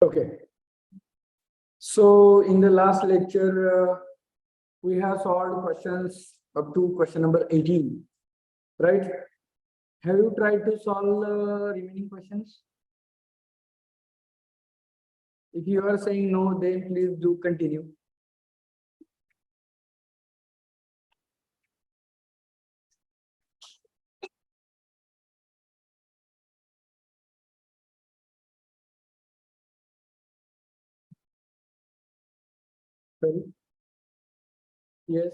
Okay. So in the last lecture, we have solved questions up to question number 18, right? Have you tried to solve remaining questions? If you are saying no, then please do continue. Sorry. Yes.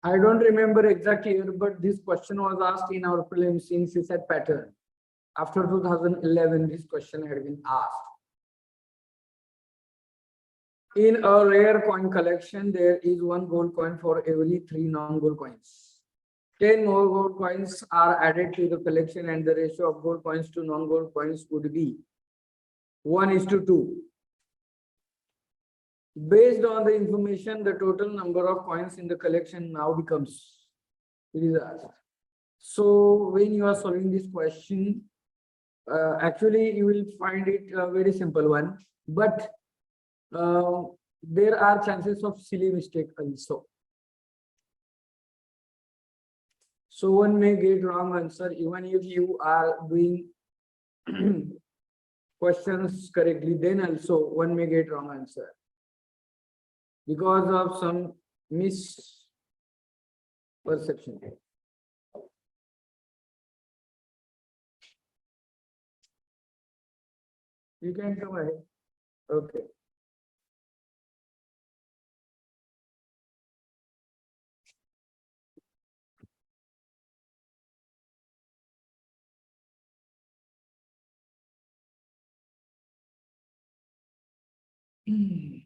I don't remember exact year, but this question was asked in our prelims in CSAT pattern. After 2011, this question had been asked. In a rare coin collection, there is one gold coin for every 3 non-gold coins. 10 more gold coins are added to the collection and the ratio of gold coins to non-gold coins would be 1:2. Based on the information, the total number of coins in the collection now becomes. It is asked. So when you are solving this question, actually you will find it a very simple one, but there are chances of silly mistake also. So one may get wrong answer even if you are doing questions correctly, then also one may get wrong answer because of some misperception. You can come ahead. Okay. Hmm.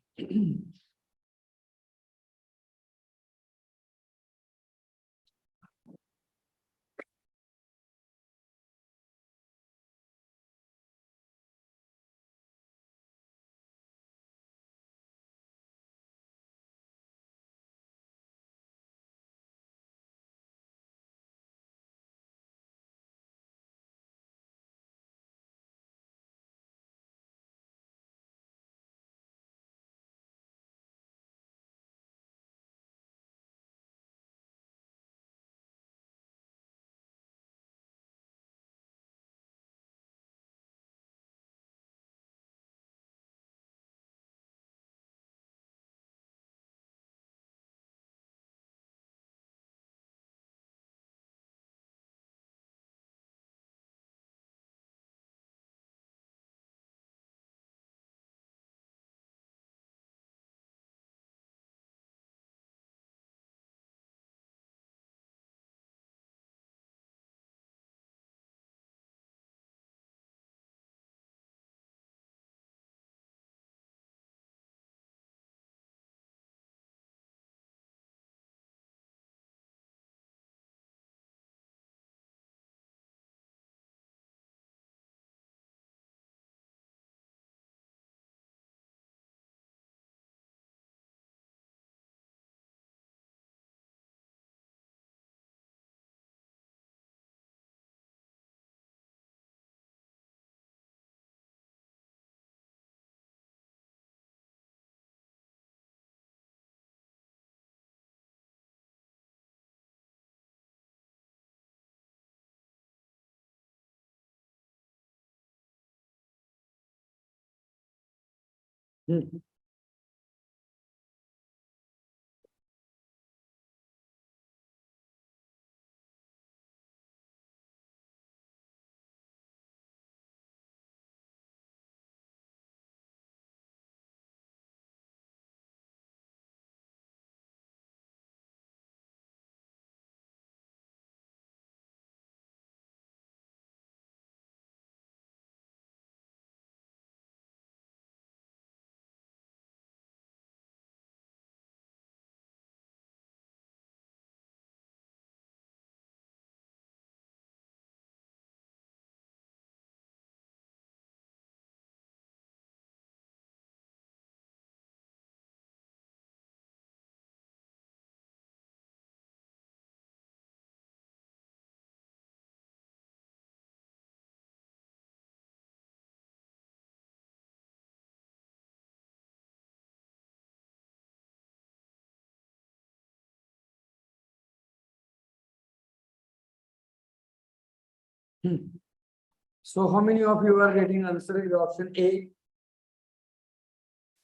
So how many of you are getting answer is option A?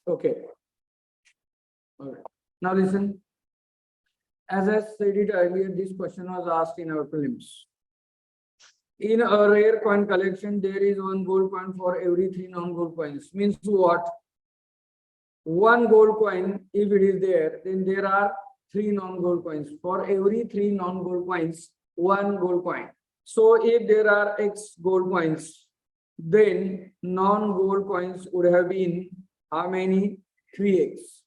Okay. All right. Now listen. As I said it earlier, this question was asked in our prelims. In a rare coin collection, there is one gold coin for every 3 non-gold coins. Means what? One gold coin, if it is there, then there are 3 non-gold coins. For every 3 non-gold coins, one gold coin. So if there are X gold coins, then non-gold coins would have been how many? 3x.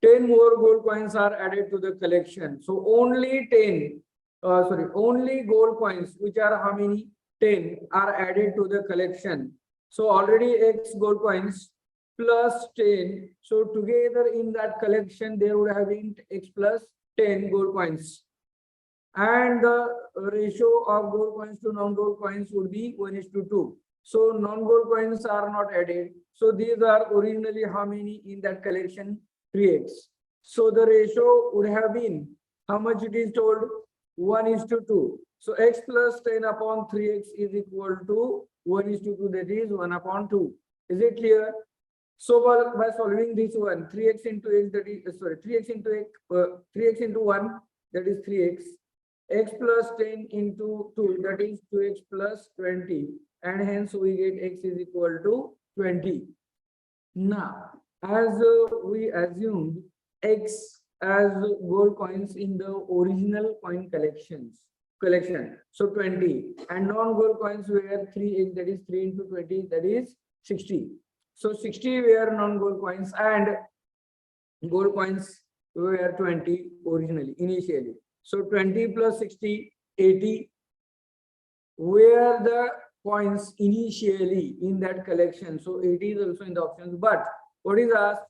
10 more gold coins are added to the collection. So only 10, only gold coins, which are how many? 10 are added to the collection. So already X gold coins plus 10. So together in that collection, there would have been X plus 10 gold coins. And the ratio of gold coins to non-gold coins would be 1:2. So non-gold coins are not added. So these are originally how many in that collection? 3x. So the ratio would have been how much it is told? 1:2. So x plus 10 upon 3x is equal to 1:2, that is 1/2. Is it clear? So by solving this one, 3x into x, that is 3x into x, 3x into 1, that is 3x. X plus 10 into 2, that is 2x plus 20, and hence we get x is equal to 20. Now, as we assumed X as gold coins in the original coin collection, so 20, and non-gold coins were 3x, that is 3 into 20, that is 60. So 60 were non-gold coins and gold coins were 20 originally, initially. So 20 plus 60, 80 were the coins initially in that collection. So 80 is also in the options. But what is asked?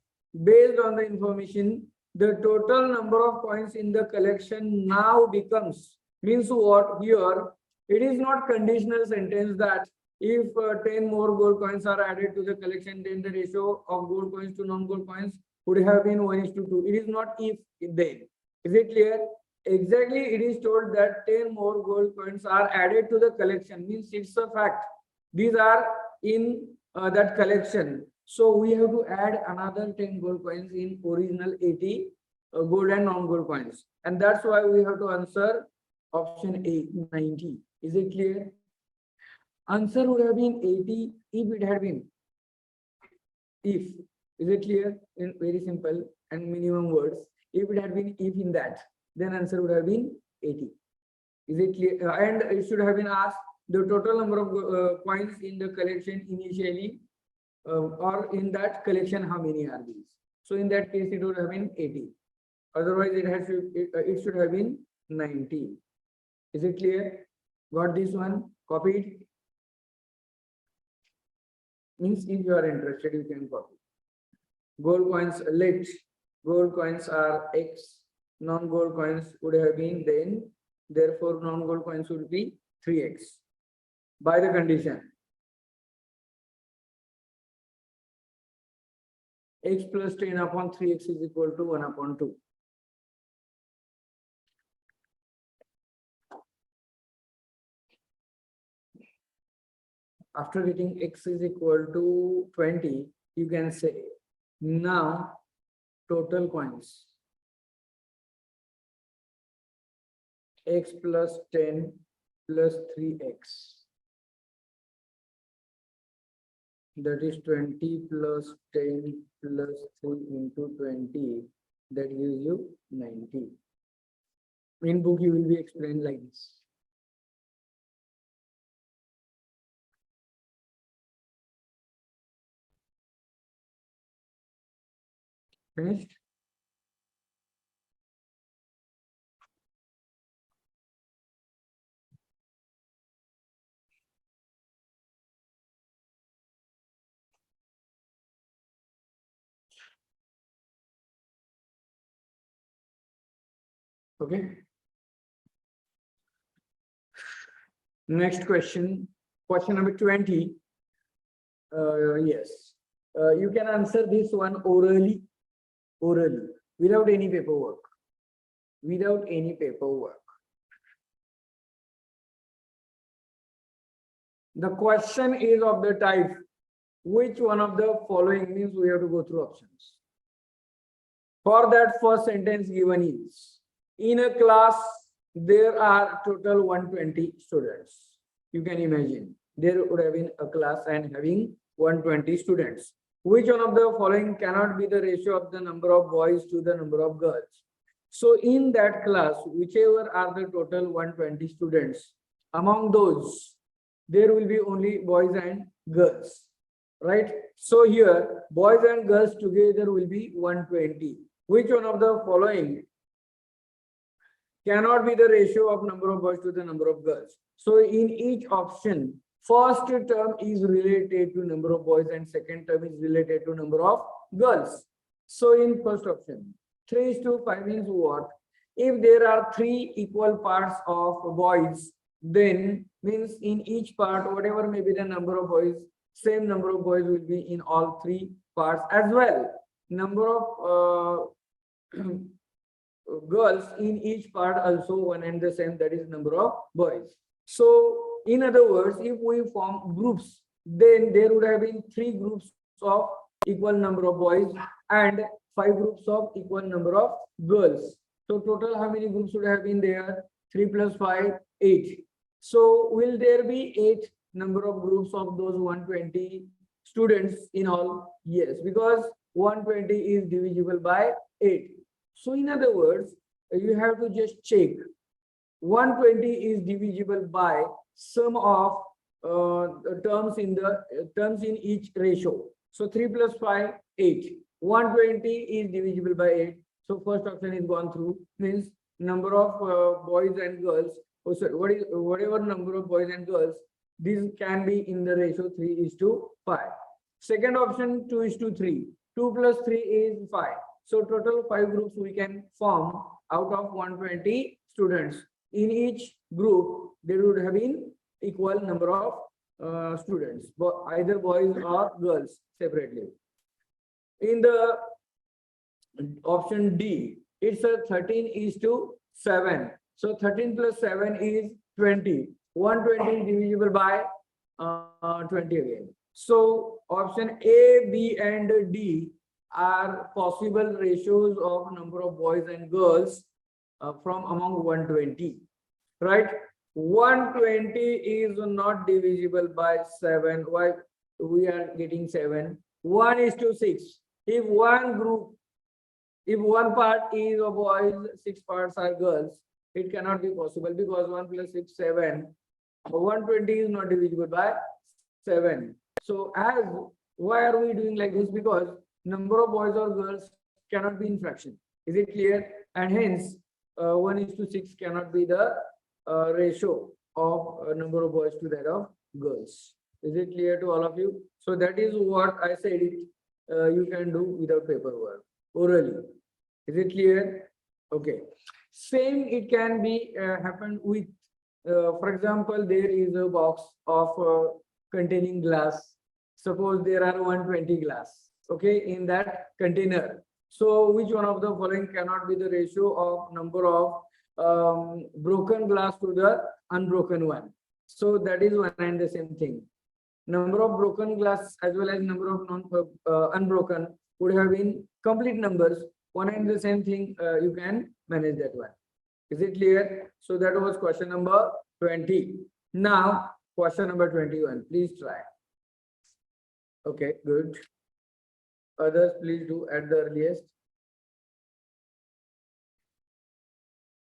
Based on the information, the total number of coins in the collection now becomes, means what? Here, it is not conditional sentence that if 10 more gold coins are added to the collection, then the ratio of gold coins to non-gold coins would have been 1:2. It is not if, then. Is it clear? Exactly, it is told that 10 more gold coins are added to the collection, means it's a fact. These are in that collection. So we have to add another 10 gold coins in original 80 gold and non-gold coins. And that's why we have to answer option A, 90. Is it clear? Answer would have been 80 if it had been. If. Is it clear? In very simple and minimum words. If it had been if in that, then answer would have been 80. Is it clear? And it should have been asked the total number of coins in the collection initially, or in that collection, how many are these? So in that case, it would have been 80. Otherwise, it should have been 90. Is it clear? Got this one copied? Means if you are interested, you can copy. Gold coins, gold coins are X. Non-gold coins would have been then, therefore non-gold coins would be 3x by the condition x plus 10 upon 3x is equal to 1/2. After getting x is equal to 20, you can say now total coins x plus 10 plus 3x, that is 20 plus 10 plus 3 into 20, that gives you 90. In book you will be explained like this. Finished? Okay. Next question, question number 20. Yes, you can answer this one orally, without any paperwork. Without any paperwork. The question is of the type, which one of the following, means we have to go through options. For that, first sentence given is, in a class, there are total 120 students. You can imagine, there would have been a class and having 120 students. Which one of the following cannot be the ratio of the number of boys to the number of girls? So in that class, whichever are the total 120 students, among those, there will be only boys and girls, right? So here, boys and girls together will be 120. Which one of the following cannot be the ratio of number of boys to the number of girls? So in each option, first term is related to number of boys and second term is related to number of girls. So in first option, 3:5 means what? If there are 3 equal parts of boys, then means in each part, whatever may be the number of boys, same number of boys will be in all 3 parts as well. Number of girls in each part also one and the same, that is number of boys. So in other words, if we form groups, then there would have been 3 groups of equal number of boys and 5 groups of equal number of girls. So total how many groups would have been there? 3 plus 5, 8. So will there be 8 number of groups of those 120 students in all? Yes, because 120 is divisible by 8. So in other words, you have to just check 120 is divisible by sum of terms in each ratio. So 3 plus 5, 8. 120 is divisible by 8. So first option is gone through, means number of boys and girls. Oh, sorry, whatever number of boys and girls, this can be in the ratio 3:5. Second option, 2:3. 2 plus 3 is 5. So total 5 groups we can form out of 120 students. In each group, there would have been equal number of students, either boys or girls separately. In the option D, it's a 13:7. So 13 plus 7 is 20. 120 is divisible by 20 again. So option A, B, and D are possible ratios of number of boys and girls from among 120, right? 120 is not divisible by 7. Why we are getting 7? 1:6. If one part is of boys, 6 parts are girls, it cannot be possible because 1 plus 6, 7. 120 is not divisible by 7. So why are we doing like this? Because number of boys or girls cannot be in fraction. Is it clear? And hence 1:6 cannot be the ratio of number of boys to that of girls. Is it clear to all of you? So that is what I said you can do without paperwork, orally. Is it clear? Okay. Same it can be happen with, for example, there is a box of containing glass. Suppose there are 120 glass, okay, in that container. So which one of the following cannot be the ratio of number of broken glass to the unbroken one? So that is one and the same thing. Number of broken glass as well as number of unbroken would have been complete numbers. One and the same thing, you can manage that one. Is it clear? So that was question number 20. Now question number 21. Please try. Okay, good. Others, please do at the earliest.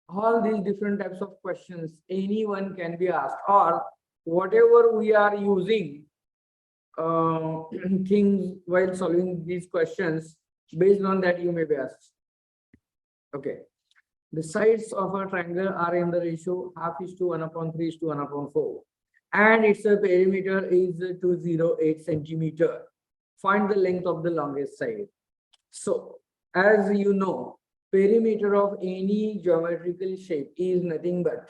All these different types of questions, anyone can be asked, or whatever we are using things while solving these questions, based on that you may be asked. Okay. The sides of a triangle are in the ratio 1/3:1/4. And its perimeter is 208 centimeter. Find the length of the longest side. So, as you know, perimeter of any geometrical shape is nothing but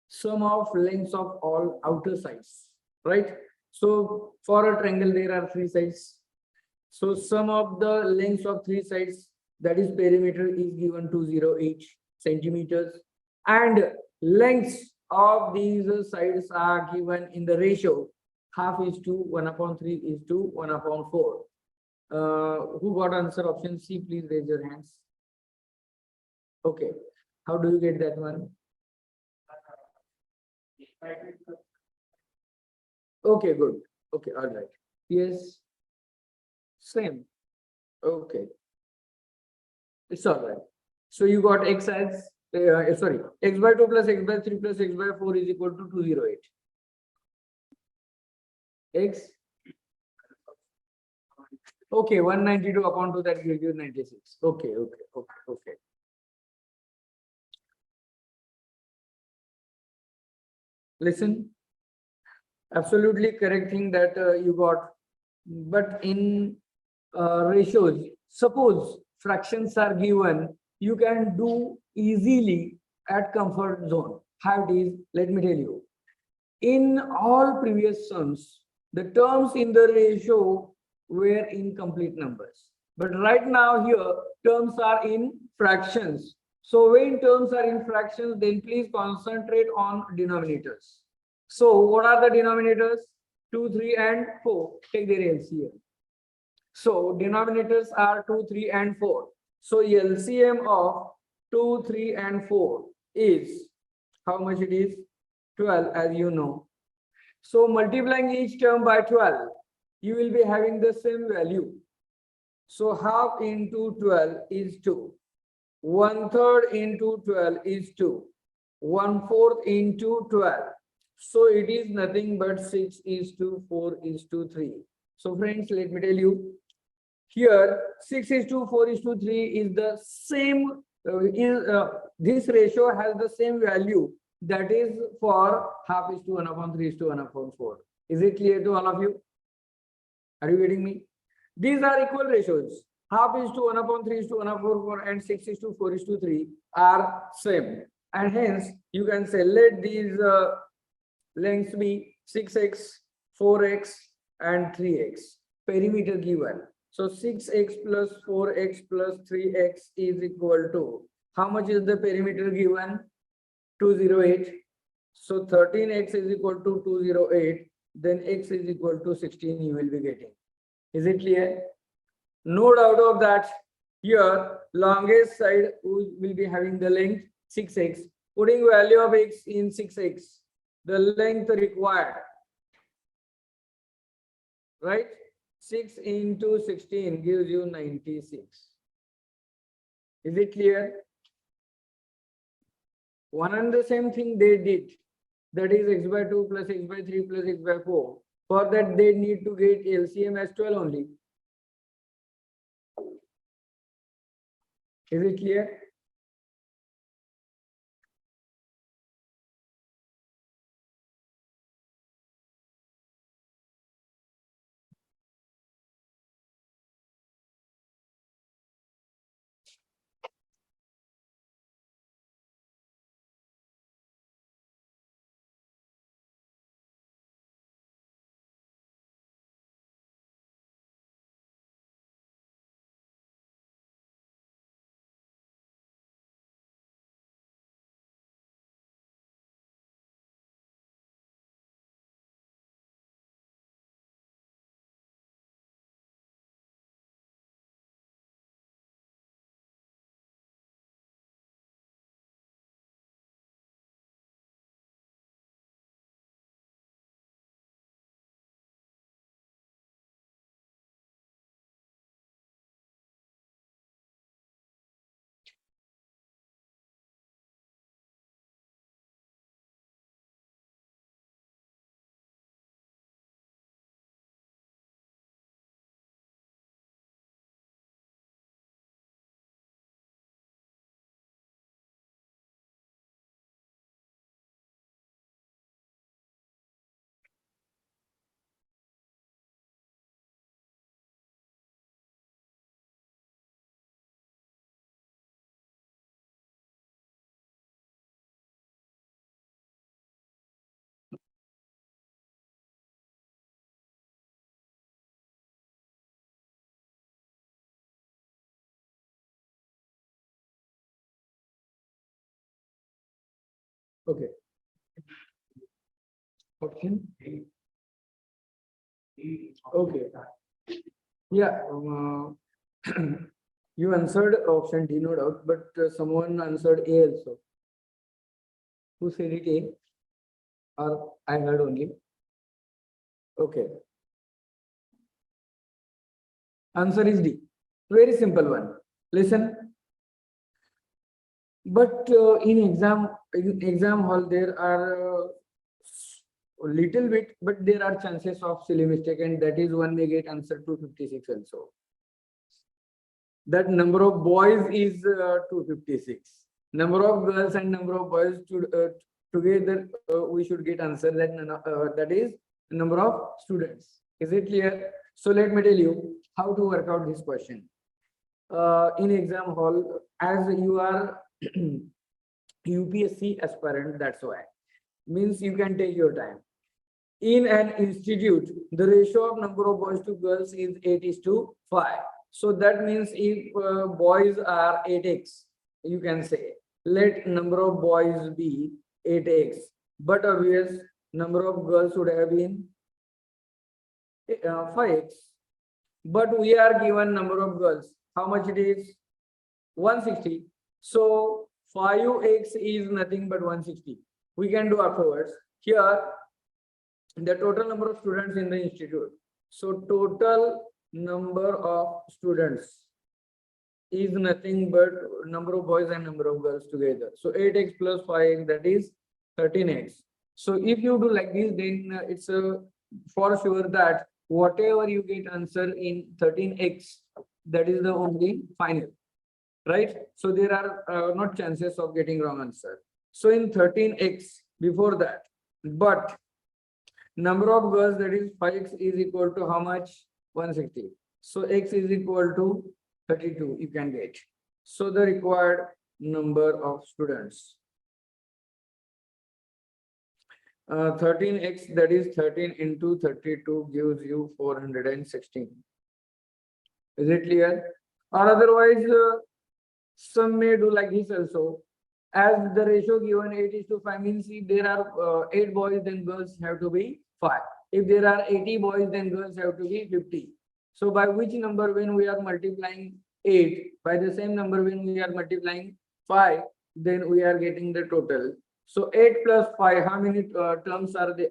sum of lengths of all outer sides, right? So, for a triangle, there are 3 sides. So, sum of the lengths of 3 sides, that is perimeter, is given 208 centimeters. And lengths of these sides are given in the ratio half is to 1 upon 3 is to 1 upon 4. Who got answer option C? Please raise your hands. Okay. How do you get that one? Okay, good. Okay, all right. Yes. Same. Okay. It's all right. So you got x as, sorry, x by 2 plus x by 3 plus x by 4 is equal to 208. X. Okay, 192 upon 2, that gives you 96. Okay, okay, okay, okay. Listen, absolutely correct thing that you got. But in ratios, suppose fractions are given, you can do easily at comfort zone. How it is, let me tell you. In all previous sums, the terms in the ratio were in complete numbers. But right now here, terms are in fractions. So when terms are in fractions, then please concentrate on denominators. So what are the denominators? 2, 3, and 4. Take their LCM. So denominators are 2, 3, and 4. So LCM of 2, 3, and 4 is, how much it is? 12, as you know. So multiplying each term by 12, you will be having the same value. So half into 12 is 2. 1/3 into 12 is 2. 1/4 into 12. So it is nothing but 6 is to 4 is to 3. So friends, let me tell you, here 6 is to 4 is to 3 is the same, this ratio has the same value, that is for half is to 1 upon 3 is to 1 upon 4. Is it clear to all of you? Are you getting me? These are equal ratios. Half is to 1 upon 3 is to 1 upon 4 and 6 is to 4 is to 3 are same. And hence you can say let these lengths be 6x, 4x and 3x. Perimeter given. So 6x plus 4x plus 3x is equal to, how much is the perimeter given? 208. So 13x is equal to 208. Then x is equal to 16 you will be getting. Is it clear? No doubt of that. Here longest side will be having the length 6x. Putting value of x in 6x. The length required. Right? 6 into 16 gives you 96. Is it clear? One and the same thing they did. That is x by 2 plus x by 3 plus x by 4. For that they need to get LCM as 12 only. Is it clear? Okay. Option A. Okay. Yeah. You answered option D, no doubt, but someone answered A also. Who said it A? Or I heard only. Okay. Answer is D. Very simple one. Listen. But in exam hall there are a little bit, but there are chances of silly mistake, and that is one may get answer 256 also. That number of boys is 256. Number of girls and number of boys together we should get answer that is number of students. Is it clear? So let me tell you how to work out this question. In exam hall, as you are UPSC aspirant, that's why. Means you can take your time. In an institute, the ratio of number of boys to girls is 8 is to 5. So that means if boys are 8x, you can say, let number of boys be 8x. But obvious, number of girls would have been 5x. But we are given number of girls. How much it is? 160. So 5x is nothing but 160. We can do afterwards. Here, the total number of students in the institute. So total number of students is nothing but number of boys and number of girls together. So 8x plus 5x, that is 13x. So if you do like this, then it's for sure that whatever you get answer in 13x, that is the only final, right? So there are not chances of getting wrong answer. So in 13x before that, but number of girls, that is 5x is equal to how much? 160. So x is equal to 32 you can get. So the required number of students. 13x, that is 13 into 32 gives you 416. Is it clear? Or otherwise, some may do like this also. As the ratio given 8 is to 5 means if there are 8 boys, then girls have to be 5. If there are 80 boys, then girls have to be 50. So by which number when we are multiplying 8, by the same number when we are multiplying 5, then we are getting the total. So 8 plus 5, how many terms are there?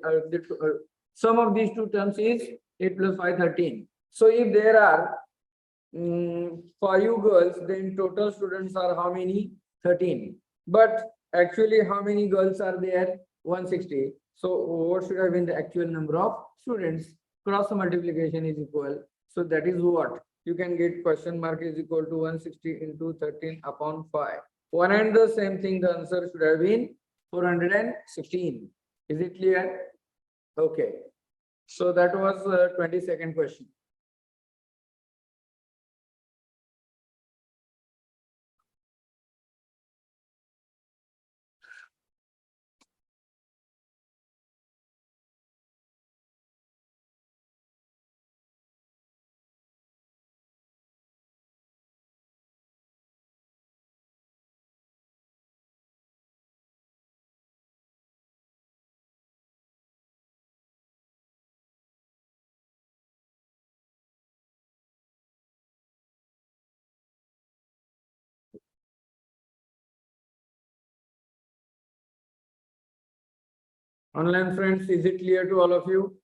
Sum of these two terms is 8 plus 5, 13. So if there are 5 girls, then total students are how many? 13. But actually, how many girls are there? 160. So what should have been the actual number of students? Cross multiplication is equal. So that is what you can get. Question mark is equal to 160 into 13 upon 5. One and the same thing, the answer should have been 416. Is it clear? Okay. So that was 22nd question. Online friends, is it clear to all of you?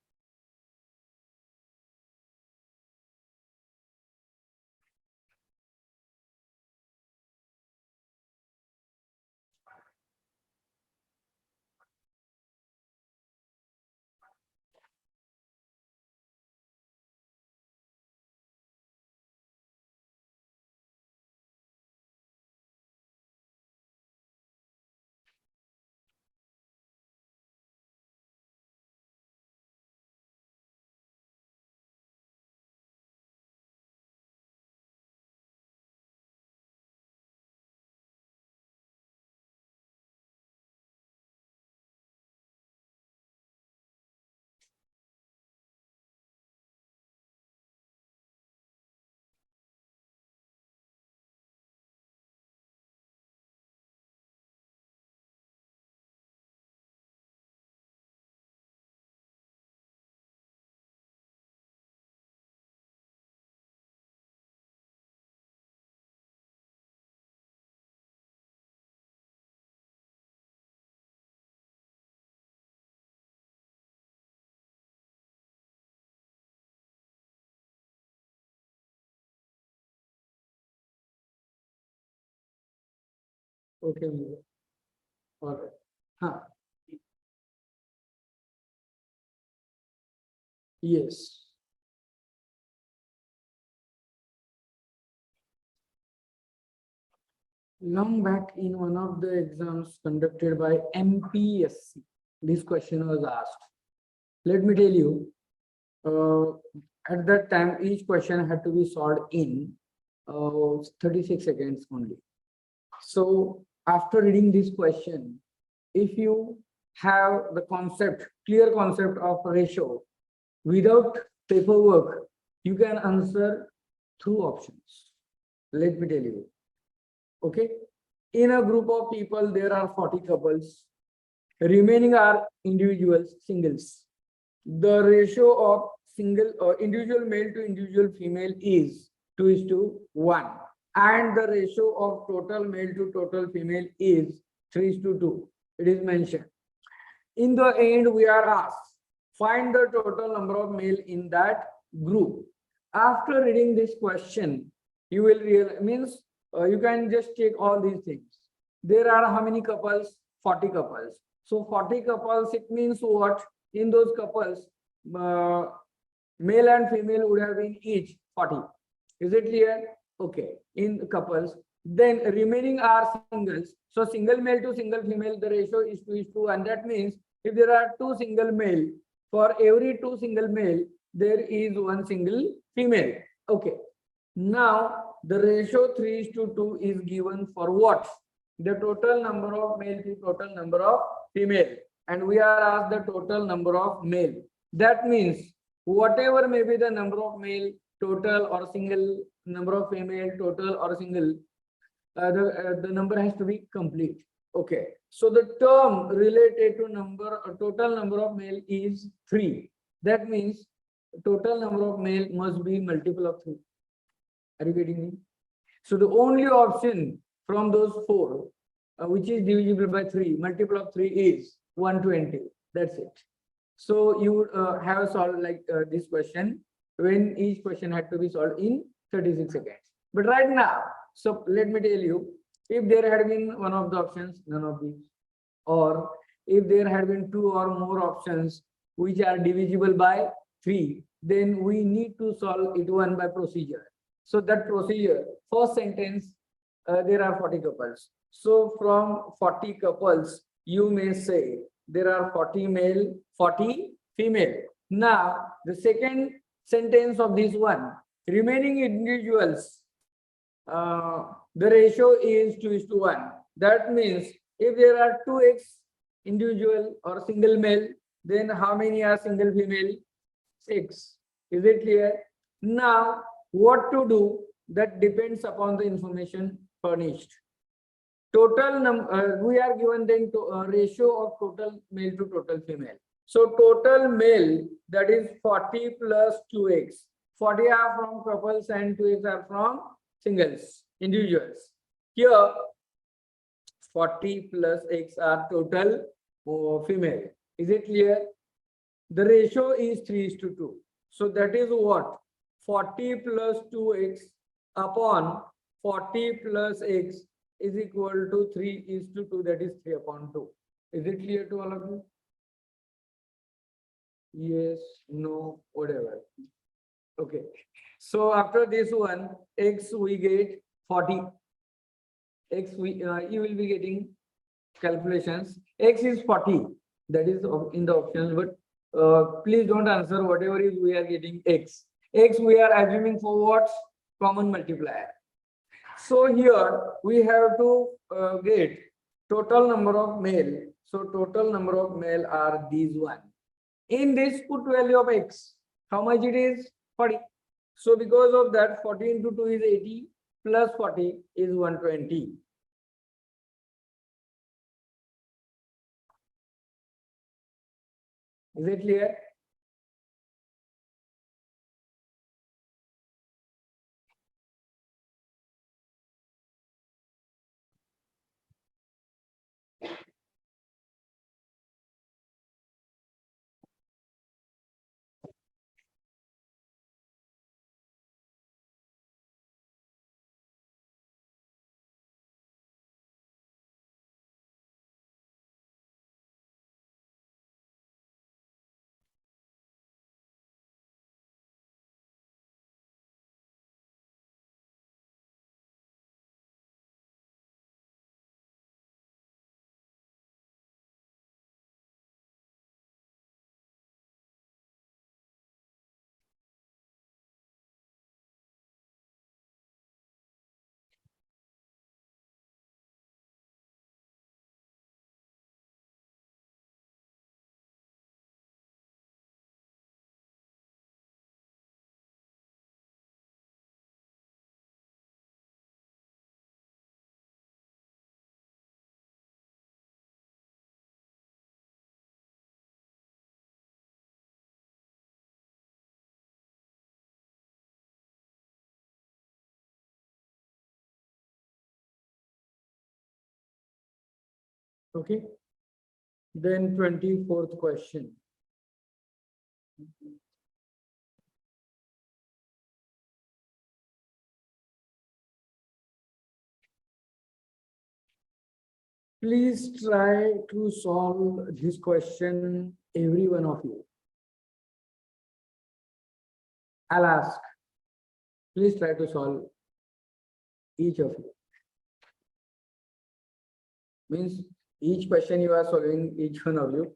Okay, Mira. All right. Huh. Yes. Long back in one of the exams conducted by MPSC, this question was asked. Let me tell you, at that time, each question had to be solved in 36 seconds only. So after reading this question, if you have the concept, clear concept of ratio without paperwork, you can answer through options. Let me tell you. Okay. In a group of people, there are 40 couples. Remaining are individuals, singles. The ratio of single or individual male to individual female is 2:1. And the ratio of total male to total female is 3:2. It is mentioned. In the end, we are asked, find the total number of male in that group. After reading this question, you will realize, means you can just check all these things. There are how many couples? 40 couples. So 40 couples, it means what? In those couples, male and female would have been each 40. Is it clear? Okay. In couples, then remaining are singles. So single male to single female, the ratio is 2:2, and that means if there are two single male, for every two single male, there is one single female. Okay. Now the ratio 3:2 is given for what? The total number of male to total number of female, and we are asked the total number of male. That means whatever may be the number of male total or single, number of female total or single, the number has to be complete. Okay. So the term related to number, total number of male is 3. That means total number of male must be multiple of 3. Are you getting me? So the only option from those 4, which is divisible by 3, multiple of 3 is 120. That's it. So you would have solved like this question when each question had to be solved in 36 seconds. But right now, so let me tell you, if there had been one of the options, none of these, or if there had been 2 or more options which are divisible by 3, then we need to solve it one by procedure. So that procedure, first sentence, there are 40 couples. So from 40 couples, you may say there are 40 male, 40 female. Now, the second sentence of this one, remaining individuals, the ratio is 2:1. That means if there are 2x individual or single male, then how many are single female? 6. Is it clear? Now, what to do? That depends upon the information furnished. Total number, we are given then to ratio of total male to total female. So total male, that is 40 plus 2x. 40 are from couples and 2x are from singles, individuals. Here, 40 plus x are total female. Is it clear? The ratio is 3:2. So that is what? 40 plus 2x upon 40 plus x is equal to 3:2. That is 3/2. Is it clear to all of you? Yes, no, whatever. Okay. So after this one, x we get 40. X you will be getting calculations. X is 40. That is in the options, but please don't answer whatever is we are getting x. X we are assuming for what? Common multiplier. So here we have to get total number of male. So total number of male are these one. In this put value of x, how much it is? 40. So because of that, 40 into 2 is 80 plus 40 is 120. Is it clear? Okay. Then 24th question. Please try to solve this question, every one of you. I'll ask. Please try to solve each of you. Means each question you are solving, each one of you.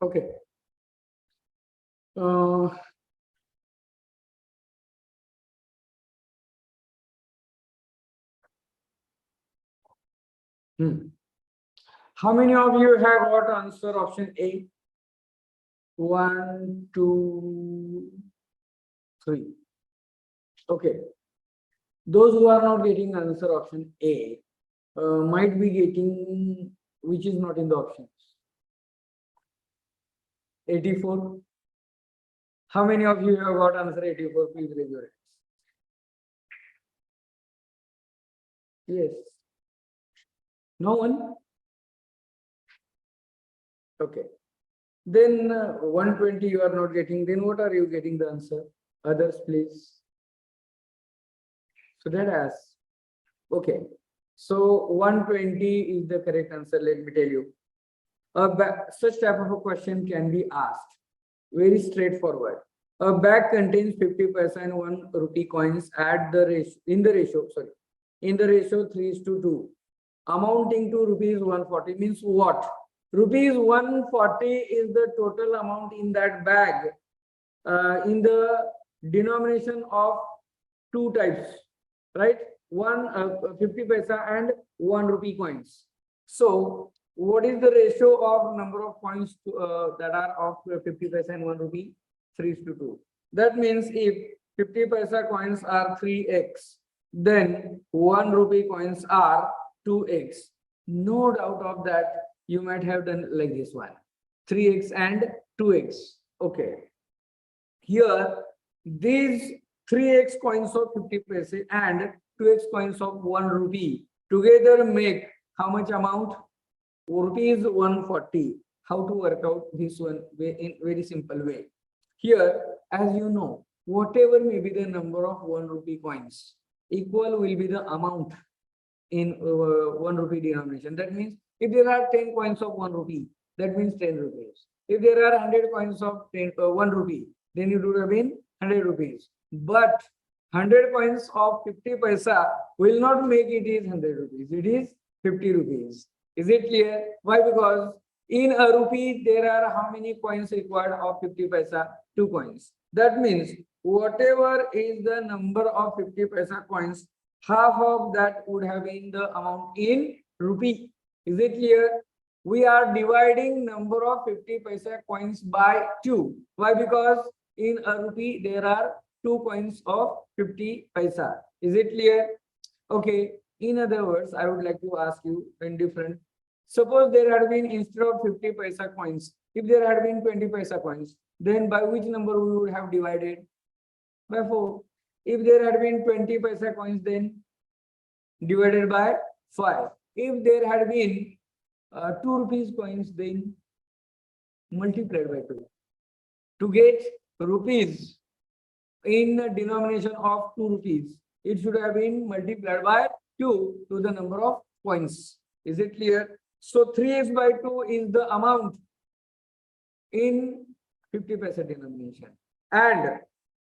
Okay. Uh, How many of you have got answer option A? 1, 2, 3. Okay. Those who are not getting answer option A might be getting which is not in the options. 84. How many of you have got answer 84? Please raise your hands. Yes. No one? Okay. Then 120 you are not getting. Then what are you getting the answer? Others, please. So that as. Okay. So 120 is the correct answer. Let me tell you. Such type of a question can be asked. Very straightforward. A bag contains 50 paisa and 1 rupee coins at the ratio, in the ratio 3:2, amounting to rupees 140. Means what? Rupees 140 is the total amount in that bag in the denomination of two types, right? 50 paisa and 1 rupee coins. So what is the ratio of number of coins that are of 50 paisa and 1 rupee? 3:2. That means if 50 paisa coins are 3x, then 1 rupee coins are 2x. No doubt of that, you might have done like this one, 3x and 2x. Okay. Here, these 3x coins of 50 paise and 2x coins of 1 rupee together make how much amount? Rupees 140. How to work out this one way in very simple way. Here, as you know, whatever may be the number of 1 rupee coins, equal will be the amount in 1 rupee denomination. That means if there are 10 coins of 1 rupee, that means 10 rupees. If there are 100 coins of 1 rupee, then it would have been 100 rupees. But 100 coins of 50 paisa will not make it is 100 rupees. It is 50 rupees. Is it clear? Why? Because in a rupee, there are how many coins required of 50 paisa? 2 coins. That means whatever is the number of 50 paisa coins, half of that would have been the amount in rupee. Is it clear? We are dividing number of 50 paisa coins by 2. Why? Because in a rupee, there are 2 coins of 50 paisa. Is it clear? Okay. In other words, I would like to ask you in different. Suppose there had been instead of 50 paisa coins, if there had been 20 paisa coins, then by which number we would have divided? By 4. If there had been 20 paisa coins, then divided by 5. If there had been 2 rupees coins, then multiplied by 2. To get rupees in a denomination of 2 rupees, it should have been multiplied by 2 to the number of coins. Is it clear? So 3x by 2 is the amount in 50 paisa denomination, and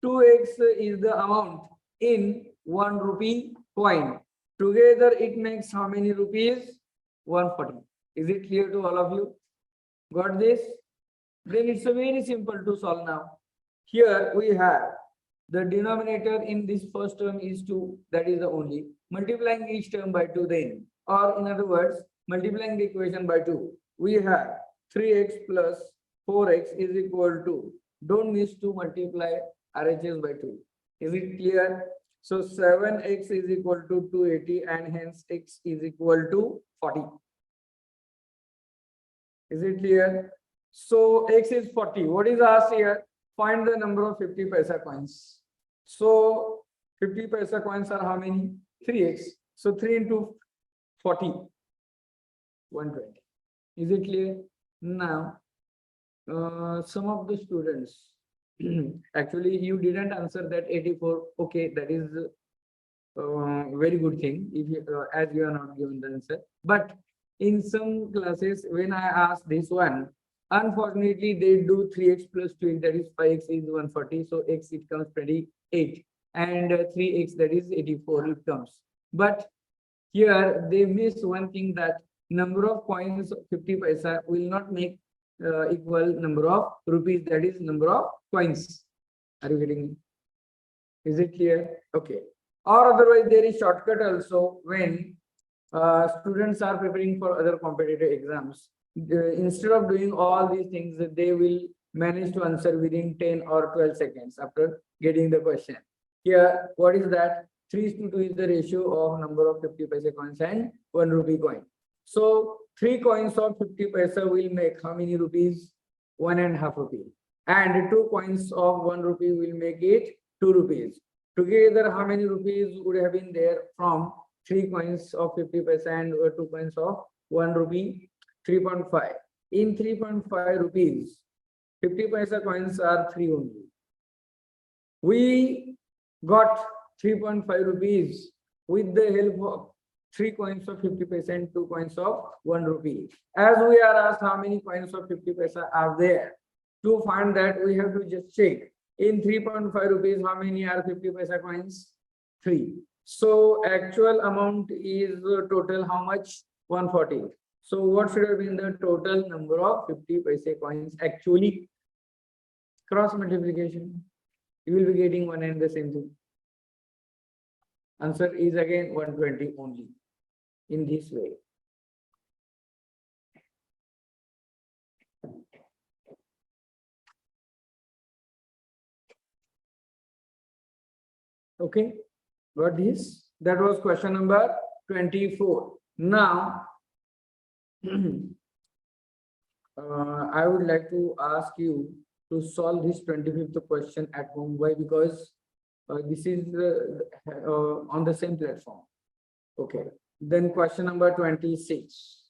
2x is the amount in 1 rupee coin. Together it makes how many rupees? 140. Is it clear to all of you? Got this? Then it's a very simple to solve now. Here we have the denominator in this first term is 2, that is the only. Multiplying each term by 2 then, or in other words, multiplying the equation by 2, we have 3x plus 4x is equal to, don't miss to multiply RHS by 2. Is it clear? So 7x is equal to 280 and hence x is equal to 40. Is it clear? So x is 40. What is asked here? Find the number of 50 paisa coins. So 50 paisa coins are how many? 3x. So 3 into 40, 120. Is it clear? Now, some of the students, actually you didn't answer that 84. Okay, that is very good thing if you, as you are not given the answer. But in some classes, when I ask this one, unfortunately they do 3x plus 2, that is 5x is 140. So x it comes 28 and 3x that is 84 it comes. But here they miss one thing, that number of coins 50 paisa will not make equal number of rupees, that is number of coins. Are you getting me? Is it clear? Okay. Or otherwise there is shortcut also when students are preparing for other competitive exams. Instead of doing all these things, they will manage to answer within 10 or 12 seconds after getting the question. Here, what is that? 3:2 is the ratio of number of 50 paisa coins and 1 rupee coin. So 3 coins of 50 paisa will make how many rupees? 1.5 rupee. And 2 coins of 1 rupee will make it 2 rupees. Together, how many rupees would have been there from 3 coins of 50 paisa and 2 coins of 1 rupee? 3.5. In 3.5 rupees, 50 paisa coins are 3 only. We got 3.5 rupees with the help of 3 coins of 50 paisa and 2 coins of 1 rupee. As we are asked how many coins of 50 paisa are there, to find that we have to just check. In 3.5 rupees, how many are 50 paisa coins? 3. So actual amount is total how much? 140. So what should have been the total number of 50 paisa coins actually? Cross multiplication. You will be getting one and the same thing. Answer is again 120 only in this way. Okay, got this? That was question number 24. Now, I would like to ask you to solve this 25th question at home. Why? Because this is on the same platform. Okay, then question number 26.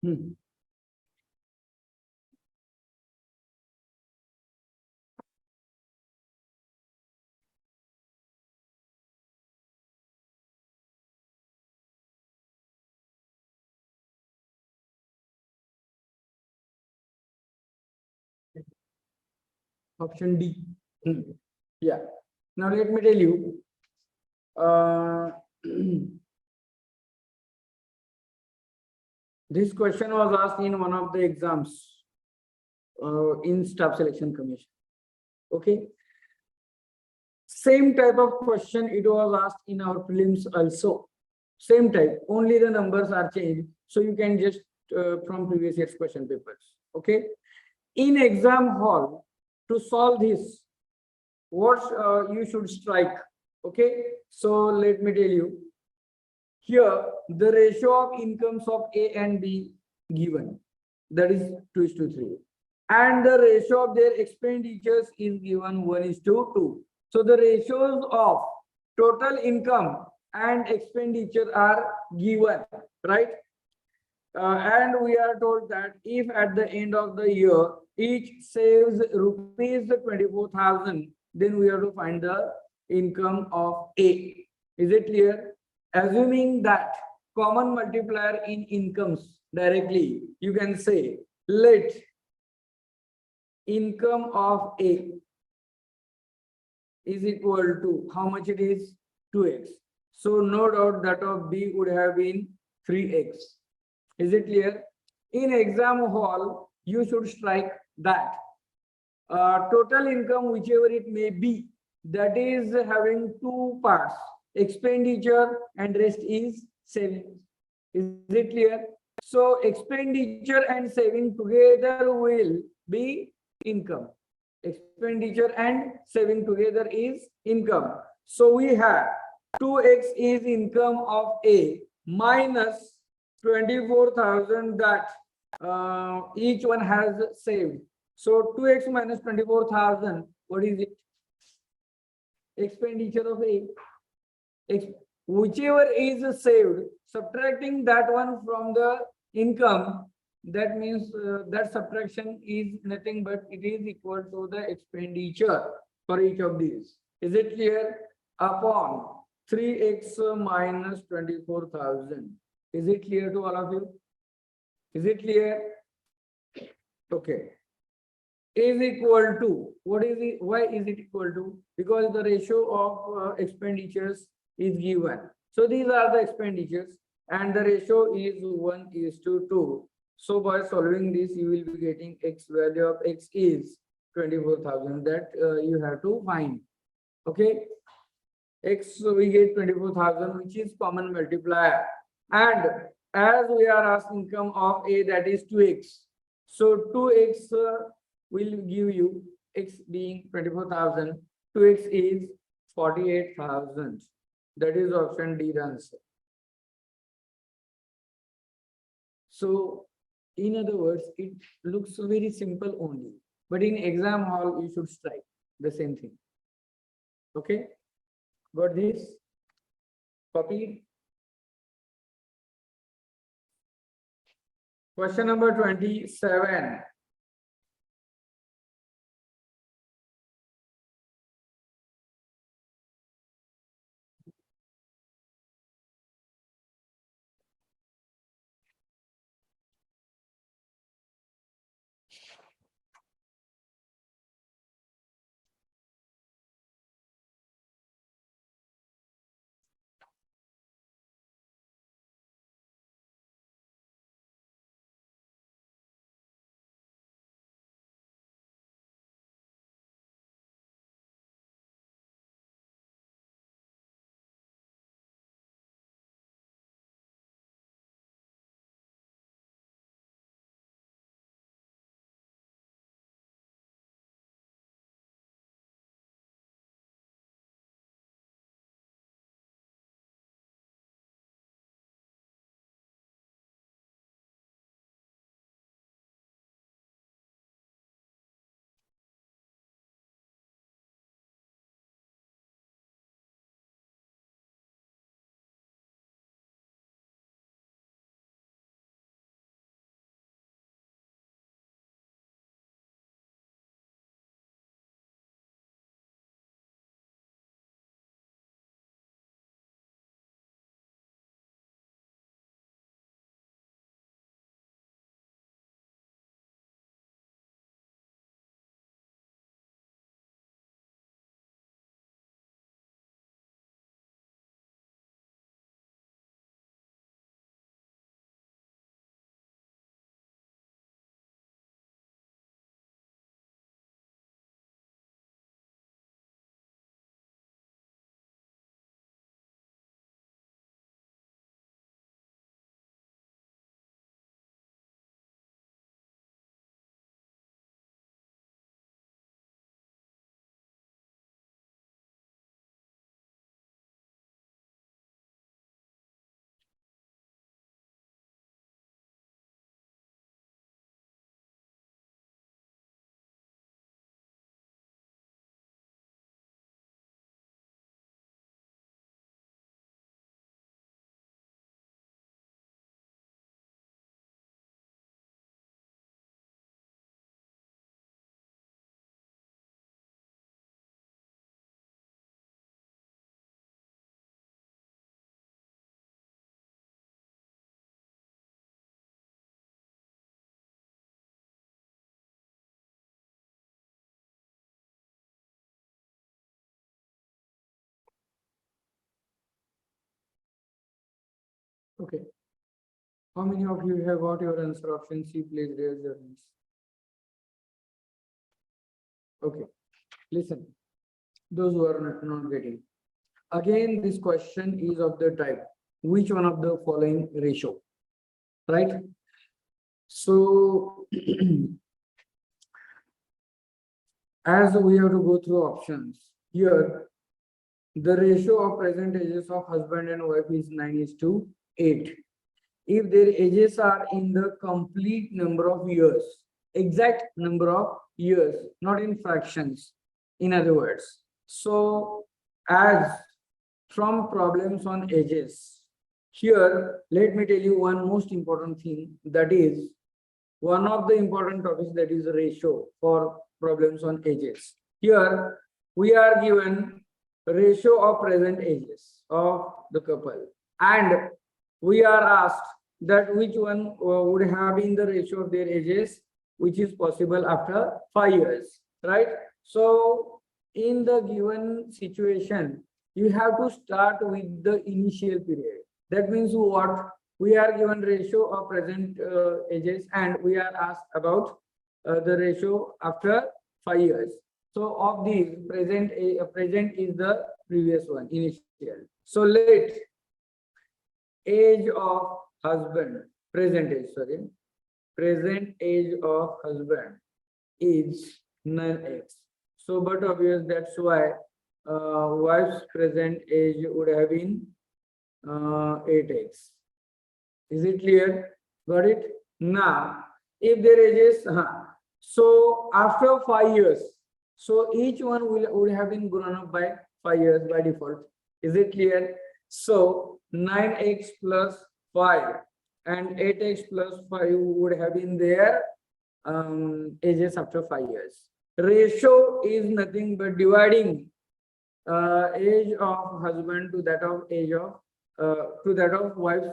Hmm. Option D. Hmm. Yeah. Now let me tell you. Uh, this question was asked in one of the exams in staff selection commission. Okay. Same type of question it was asked in our prelims also. Same type, only the numbers are changed. So you can just from previous year's question papers. Okay. In exam hall, to solve this, what you should strike. Okay. So let me tell you. Here, the ratio of incomes of A and B given, that is 2:3. And the ratio of their expenditures is given 1:2. So the ratios of total income and expenditure are given, right? And we are told that if at the end of the year, each saves rupees 24,000, then we have to find the income of A. Is it clear? Assuming that common multiplier in incomes directly, you can say, let income of A is equal to how much it is? 2x. So no doubt that of B would have been 3x. Is it clear? In exam hall, you should strike that total income, whichever it may be, that is having two parts, expenditure and rest is saving. Is it clear? So expenditure and saving together will be income. Expenditure and saving together is income. So we have 2x is income of A minus 24,000 that each one has saved. So 2x minus 24,000, what is it? Expenditure of A. Whichever is saved, subtracting that one from the income, that means that subtraction is nothing but it is equal to the expenditure for each of these. Is it clear? Upon 3x minus 24,000. Is it clear to all of you? Is it clear? Okay. Is equal to, what is it? Why is it equal to? Because the ratio of expenditures is given. So these are the expenditures and the ratio is 1:2. So by solving this, you will be getting x value of x is 24,000 that you have to find. Okay. X, so we get 24,000, which is common multiplier. And as we are asking income of A, that is 2x. So 2x will give you x being 24,000. 2x is 48,000. That is option D the answer. So in other words, it looks very simple only. But in exam hall, you should strike the same thing. Okay? Got this? Copied? Question number 27. Okay. How many of you have got your answer option C? Please raise your hands. Okay. Listen, those who are not getting. Again, this question is of the type, which one of the following ratio, right? So, as we have to go through options, here, the ratio of present ages of husband and wife is 9:8. If their ages are in the complete number of years, exact number of years, not in fractions, in other words. So, as from problems on ages, here, let me tell you one most important thing, that is one of the important topics, that is ratio for problems on ages. Here, we are given ratio of present ages of the couple, and we are asked that which one would have been the ratio of their ages, which is possible after 5 years, right? So, in the given situation, you have to start with the initial period. That means what? We are given ratio of present ages, and we are asked about the ratio after 5 years. So of these, present is the previous one, initial. So let age of husband, present age, sorry, present age of husband is 9x. So, but obvious, that's why wife's present age would have been 8x. Is it clear? Got it? Now, if their ages, so after 5 years, so each one would have been grown up by 5 years by default. Is it clear? So 9x plus 5 and 8x plus 5 would have been their ages after 5 years. Ratio is nothing but dividing age of husband to that of age of wife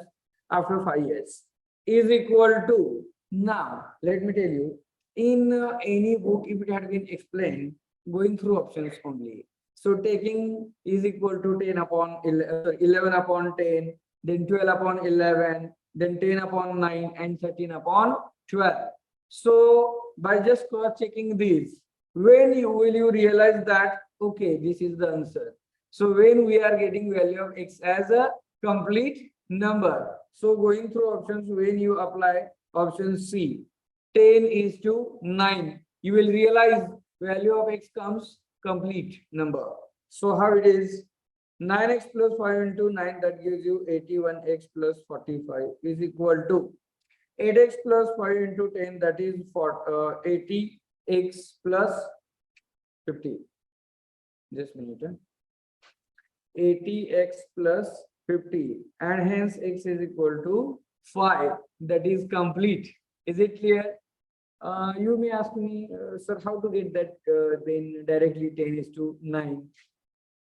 after 5 years is equal to. Now let me tell you, in any book, if it had been explained, going through options only, so taking is equal to 10 upon 11 upon 10, then 12 upon 11, then 10 upon 9, and 13 upon 12. So by just cross checking these, when will you realize that okay, this is the answer? So when we are getting value of x as a complete number, so going through options, when you apply option C, 10 is to 9, you will realize value of x comes complete number. So how it is? 9x plus 5 into 9, that gives you 81x plus 45 is equal to 8x plus 5 into 10, that is 80x plus 50. Just a minute. 80x plus 50, and hence x is equal to 5. That is complete. Is it clear? You may ask me, sir, how to get that then directly 10 is to 9.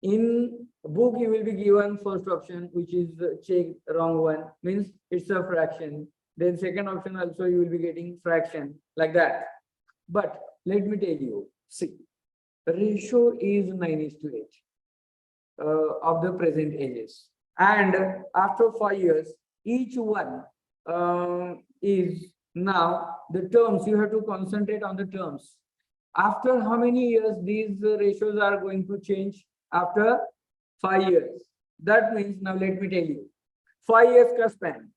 In book, you will be given first option, which is check wrong one, means it's a fraction. Then second option also you will be getting fraction, like that. But let me tell you, see, ratio is 9:8 of the present ages, and after 5 years, each one is now the terms. You have to concentrate on the terms. After how many years these ratios are going to change? After 5 years. That means, now let me tell you, 5 years ka span.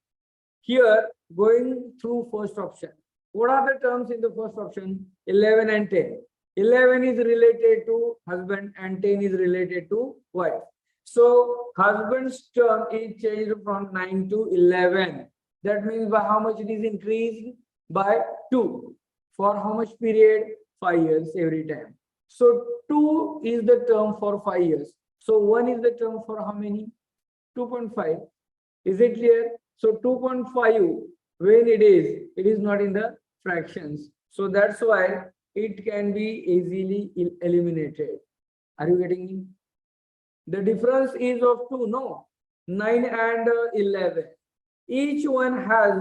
Here, going through first option, what are the terms in the first option? 11 and 10. 11 is related to husband and 10 is related to wife. So husband's term is changed from 9 to 11. That means by how much it is increased? By 2. For how much period? 5 years every time. So 2 is the term for 5 years. So 1 is the term for how many? 2.5. Is it clear? So 2.5, when it is not in the fractions. So that's why it can be easily eliminated. Are you getting me? The difference is of 2, no? 9 and 11. Each one has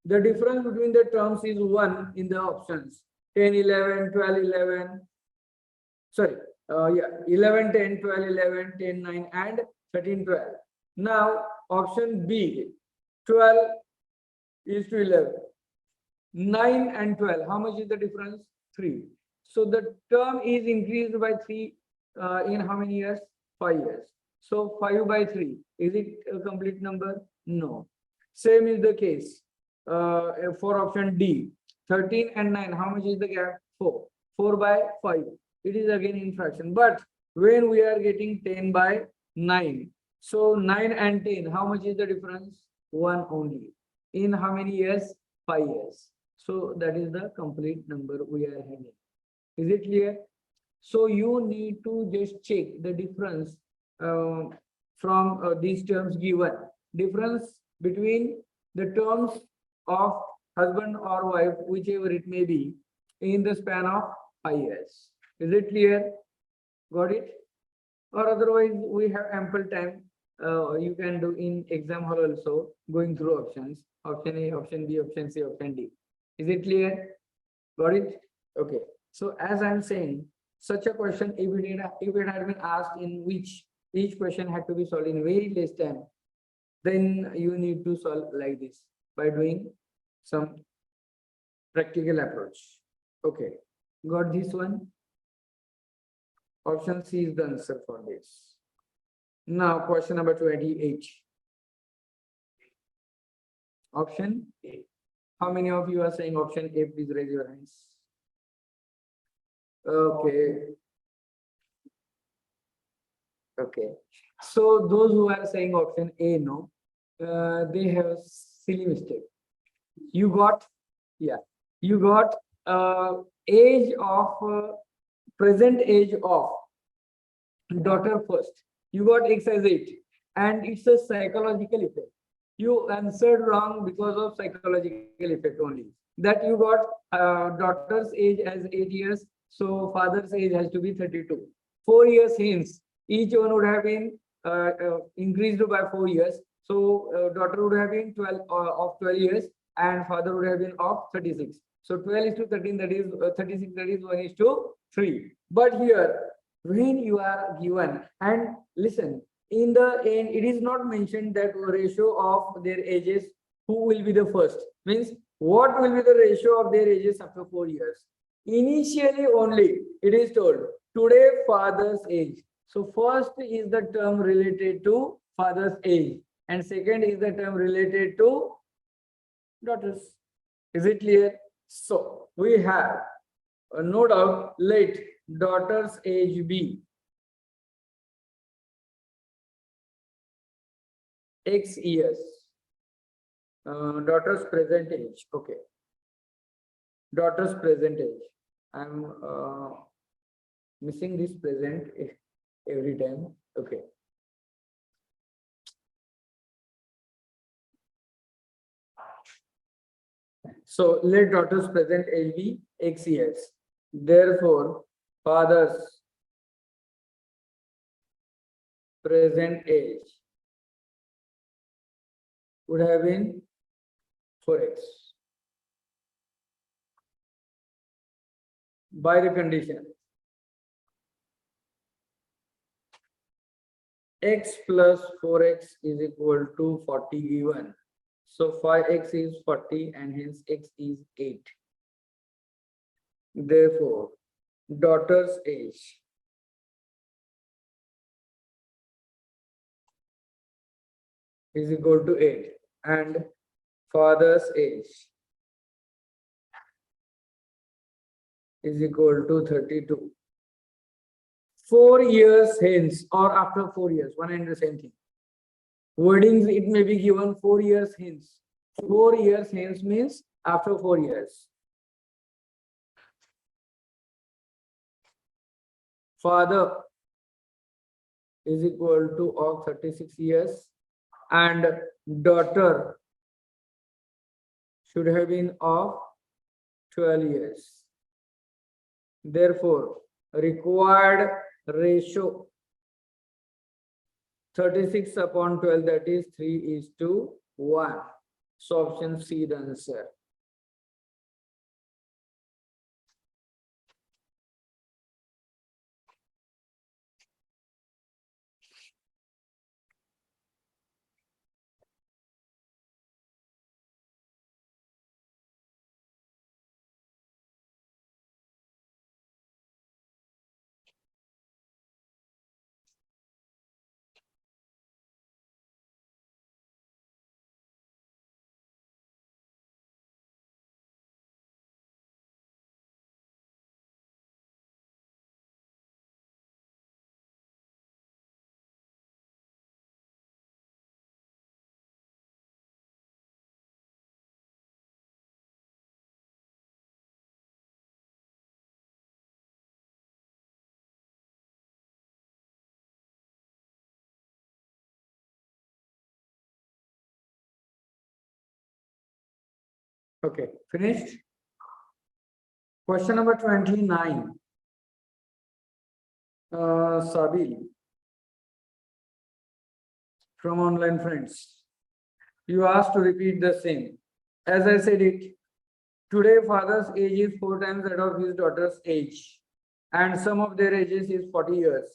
the difference between the terms is 1 in the options. 10, 11, 12, 11. Sorry, 11, 10, 12, 11, 10, 9, and 13, 12. Now, option B, 12 is to 11. 9 and 12, how much is the difference? 3. So the term is increased by 3 in how many years? 5 years. So 5 by 3, is it a complete number? No. Same is the case for option D. 13 and 9, how much is the gap? 4. 4 by 5, it is again in fraction. But when we are getting 10 by 9, so 9 and 10, how much is the difference? 1 only. In how many years? 5 years. So that is the complete number we are having. Is it clear? So you need to just check the difference from these terms given. Difference between the terms of husband or wife, whichever it may be, in the span of 5 years. Is it clear? Got it? Or otherwise, we have ample time. You can do in exam hall also, going through options. Option A, option B, option C, option D. Is it clear? Got it? Okay. So as I'm saying, such a question, if it had been asked in which each question had to be solved in very less time, then you need to solve like this by doing some practical approach. Okay. Got this one? Option C is the answer for this. Now, question number 28. Option A. How many of you are saying option A? Please raise your hands. Okay. Okay. So those who are saying option A, no, they have silly mistake. You got, yeah, you got age of present age of daughter first. You got X as 8, and it's a psychological effect. You answered wrong because of psychological effect only. That you got daughter's age as 8 years, so father's age has to be 32. 4 years hence, each one would have been increased by 4 years. So daughter would have been 12 of 12 years, and father would have been of 36. So 12 is to 13, that is 36, that is 1 is to 3. But here, when you are given, and listen, in the end, it is not mentioned that ratio of their ages, who will be the first. Means, what will be the ratio of their ages after 4 years? Initially only, it is told, today father's age. So first is the term related to father's age, and second is the term related to daughters. Is it clear? So we have no doubt, let daughter's age be X years. Daughter's present age. Okay. Daughter's present age. I'm missing this present every time. Okay. So let daughter's present age be X years. Therefore, father's present age would have been 4x. By the condition x plus 4x is equal to 40 given. So 5x is 40 and hence x is 8. Therefore, daughter's age is equal to 8 and father's age is equal to 32. 4 years hence or after 4 years, one and the same thing. Wordings, it may be given 4 years hence. 4 years hence means after 4 years. Father is equal to of 36 years and daughter should have been of 12 years. Therefore, required ratio 36 upon 12, that is 3:1. So option C the answer. Okay, finished. Question number 29. Sabil from Online Friends. You asked to repeat the same. As I said it, today father's age is 4 times that of his daughter's age, and sum of their ages is 40 years.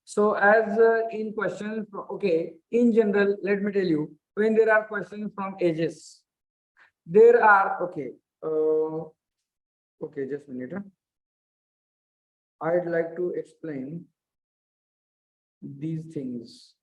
So as in questions, okay, in general, let me tell you, when there are questions from ages, there are, okay, okay, just a minute. I'd like to explain these things.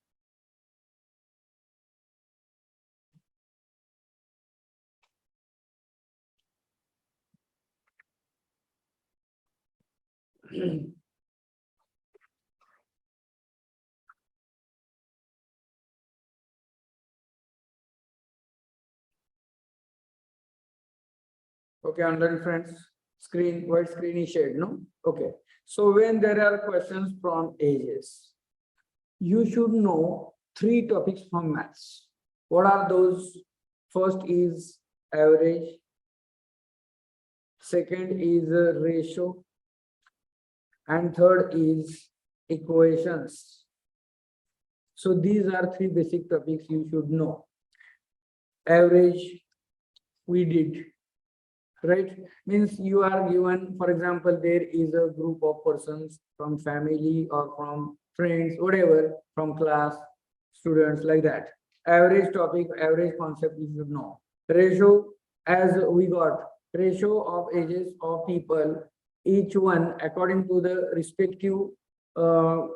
Okay, online friends, white screen is shared, no? Okay. So when there are questions from ages, you should know 3 topics from maths. What are those? First is average. Second is ratio. And third is equations. So these are 3 basic topics you should know. Average, we did. Right, means you are given, for example, there is a group of persons from family or from friends, whatever, from class, students, like that. Average topic, average concept you should know. Ratio, as we got, ratio of ages of people, each one according to the respective uh,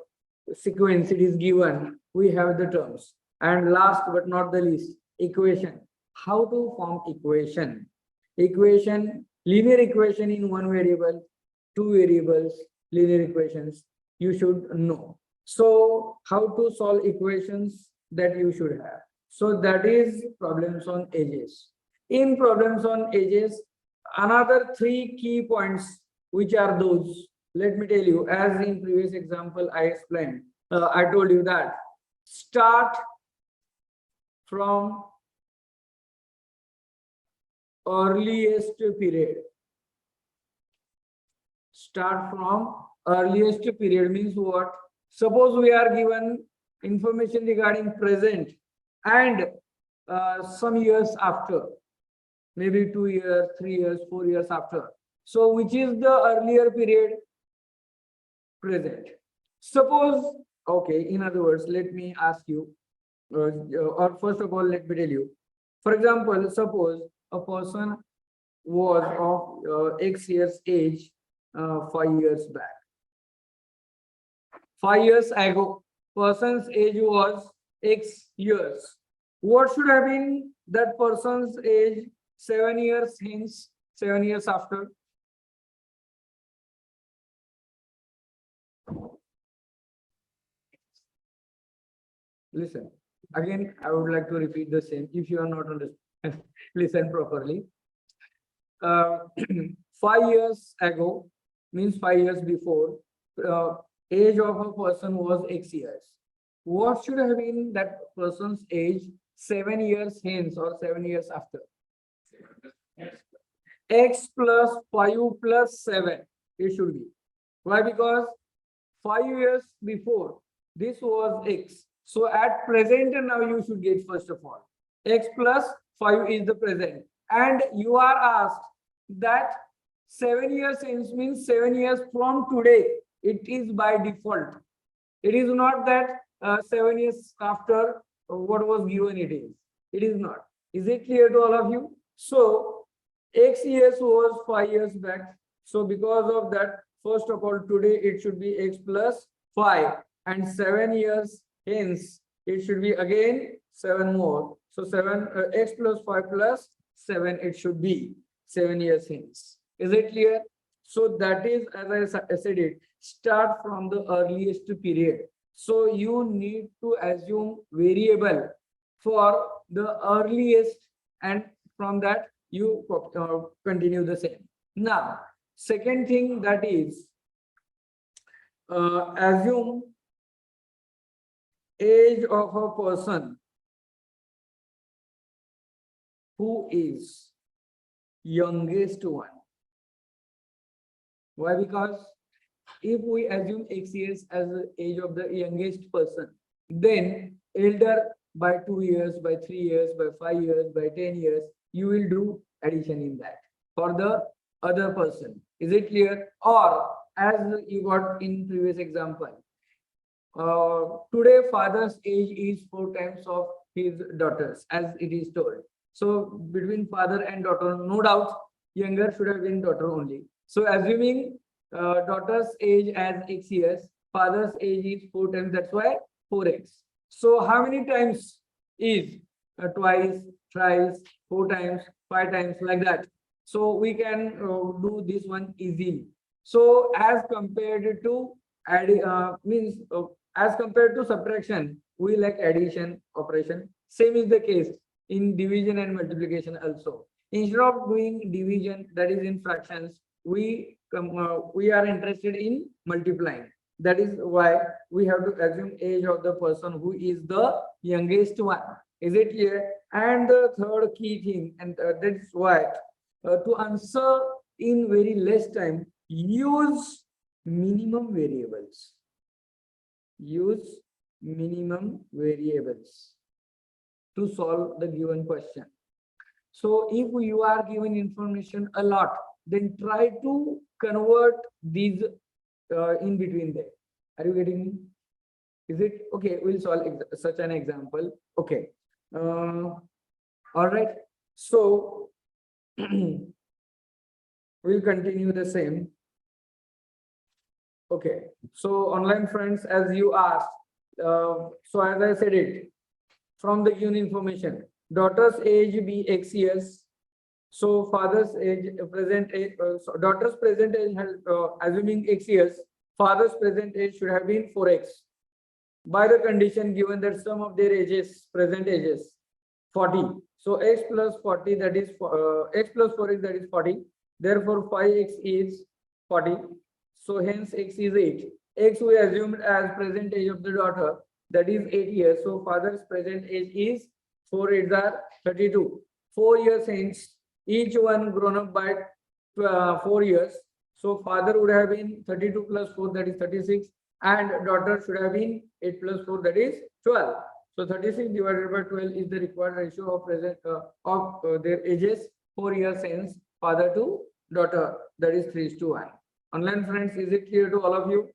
sequence it is given, we have the terms. And last but not the least, equation. How to form equation? Equation, linear equation in 1 variable, 2 variables, linear equations, you should know. So how to solve equations, that you should have. So that is problems on edges. In problems on edges, another 3 key points, which are those, let me tell you, as in previous example I explained, I told you that start from earliest period. Start from earliest period means what? Suppose we are given information regarding present and some years after, maybe 2 years, 3 years, 4 years after. So which is the earlier period? Present. Suppose, okay, in other words, let me ask you, or first of all, let me tell you. For example, suppose a person was of X years age 5 years back. 5 years ago, person's age was X years. What should have been that person's age 7 years hence, 7 years after? Listen, again, I would like to repeat the same. If you are not understand, listen properly. 5 years ago means 5 years before, age of a person was X years. What should have been that person's age 7 years hence or 7 years after? X plus 5 plus 7, it should be. Why? Because 5 years before, this was X. So at present now you should get first of all. X plus 5 is the present. And you are asked that 7 years hence means 7 years from today. It is by default. It is not that 7 years after what was given it is. It is not. Is it clear to all of you? So X years was 5 years back. So because of that, first of all, today it should be X plus 5, and 7 years hence it should be again 7 more. So 7 X plus 5 plus 7, it should be 7 years hence. Is it clear? So that is, as I said it, start from the earliest period. So you need to assume variable for the earliest, and from that you continue the same. Now, second thing, that is assume age of a person who is youngest one. Why? Because if we assume X years as the age of the youngest person, then elder by 2 years, by 3 years, by 5 years, by 10 years, you will do addition in that for the other person. Is it clear? Or as you got in previous example, today father's age is 4 times of his daughters, as it is told. So between father and daughter, no doubt, younger should have been daughter only. So assuming daughter's age as X years, father's age is 4 times, that's why 4x. So how many times is twice, thrice, 4 times, 5 times, like that. So we can do this one easily. So as compared to add means as compared to subtraction, we like addition operation. Same is the case in division and multiplication also. Instead of doing division, that is in fractions, we are interested in multiplying. That is why we have to assume age of the person who is the youngest one. Is it clear? And the third key thing, and that's why to answer in very less time, use minimum variables. Use minimum variables to solve the given question. So if you are given information a lot, then try to convert these in between there. Are you getting me? Is it okay? We'll solve such an example. Okay. All right. So we'll continue the same. Okay. So online friends, as you asked, so as I said it, from the given information, daughter's age be X years. So father's age, present age, so daughter's present age has, assuming X years, father's present age should have been 4x. By the condition given that sum of their ages, present ages, 40. So x plus 40, that is x plus 4x, that is 40. Therefore 5x is 40. So hence x is 8. X we assumed as present age of the daughter, that is 8 years. So father's present age is 4 8s are 32. 4 years hence, each one grown up by 4 years. So father would have been 32 plus 4, that is 36, and daughter should have been 8 plus 4, that is 12. So 36 divided by 12 is the required ratio of present their ages 4 years hence, father to daughter, that is 3:1. Online friends, is it clear to all of you?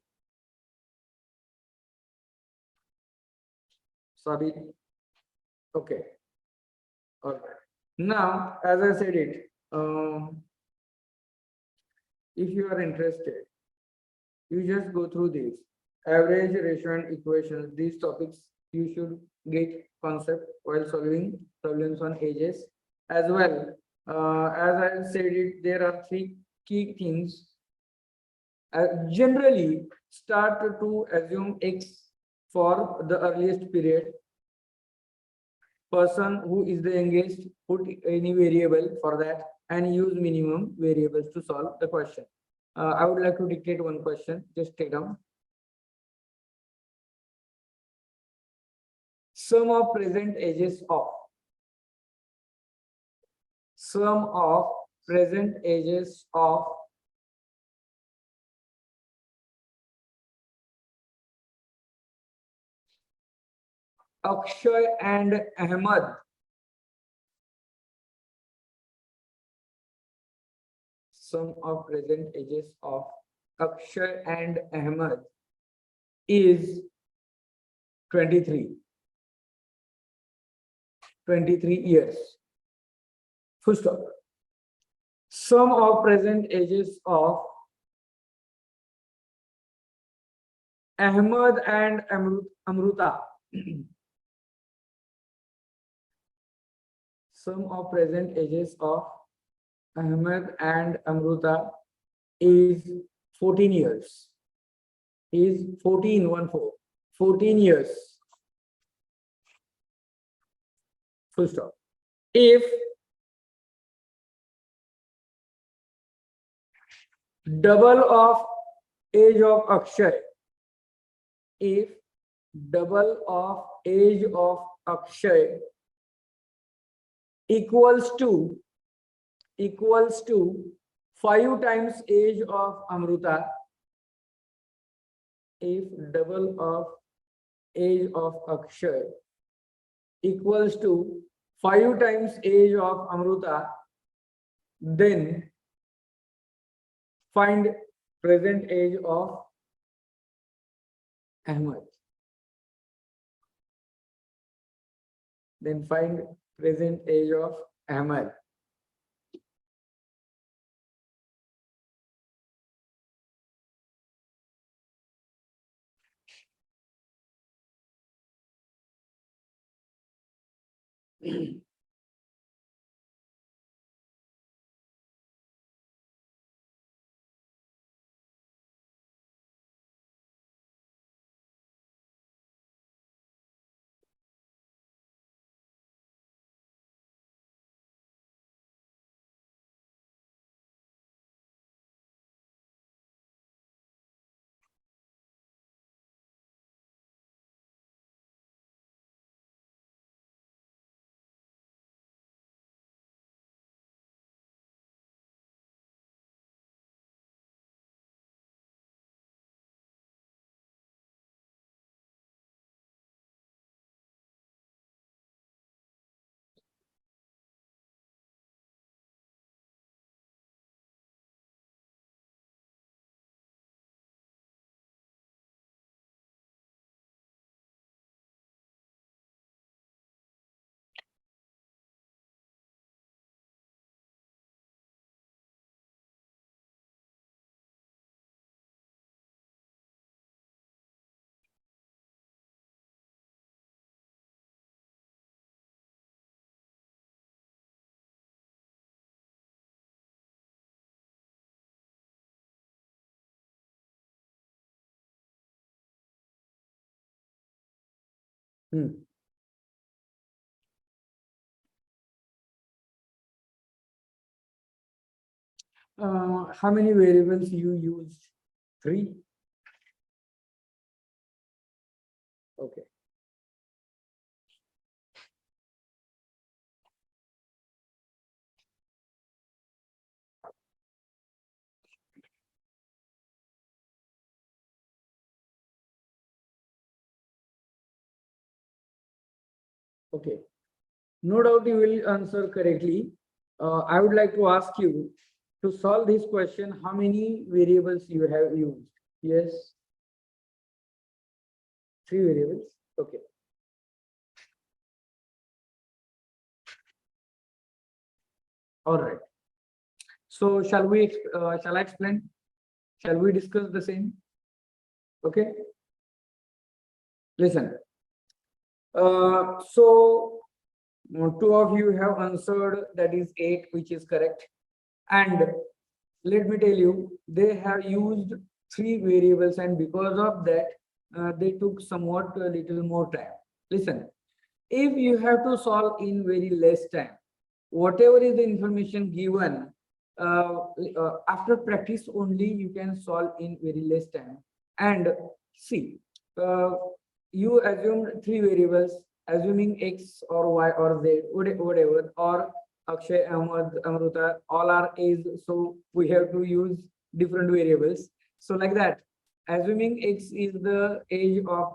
Sabi? Okay. All right. Now, as I said it, if you are interested, you just go through these average, ratio, and equations. These topics you should get concept while solving problems on ages as well. As I said it, there are 3 key things. Generally, start to assume X for the earliest period. Person who is the youngest, put any variable for that and use minimum variables to solve the question. I would like to dictate one question. Just take down. Sum of present ages of. Sum of present ages of Akshay and Ahmad. Sum of present ages of Akshay and Ahmad is 23. 23 years. Full stop. Sum of present ages of Ahmad and Amruta. Sum of present ages of Ahmad and Amruta is 14 years. Is 14, 14 years. Full stop. If double of age of Akshay, if double of age of Akshay equals to equals to 5 times age of Amruta if double of age of Akshay equals to 5 times age of Amruta, then find present age of Ahmed. Then find present age of Ahmed. Hmm. How many variables you used? 3. Okay. Okay. No doubt you will answer correctly. I would like to ask you to solve this question. How many variables you have used? Yes, 3 variables. Okay. All right. So shall I explain? Shall we discuss the same? Okay. Listen. So 2 of you have answered, that is 8, which is correct. And let me tell you, they have used 3 variables, and because of that, they took somewhat a little more time. Listen, if you have to solve in very less time, whatever is the information given, after practice only you can solve in very less time. And see, uh, you assumed 3 variables, assuming x or y or z, whatever, or Akshay, Ahmad, Amruta, all are A's, so we have to use different variables. So like that, assuming x is the age of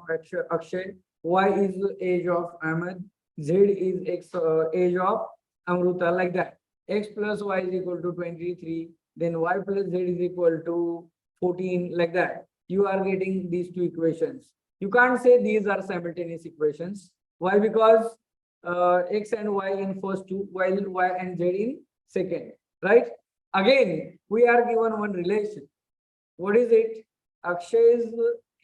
Akshay, y is the age of Ahmed, z is x age of Amruta, like that. X plus y is equal to 23, then y plus z is equal to 14, like that. You are getting these 2 equations. You can't say these are simultaneous equations. Why? Because x and y in first 2, while y and z in second, right? Again, we are given one relation. What is it? Akshay's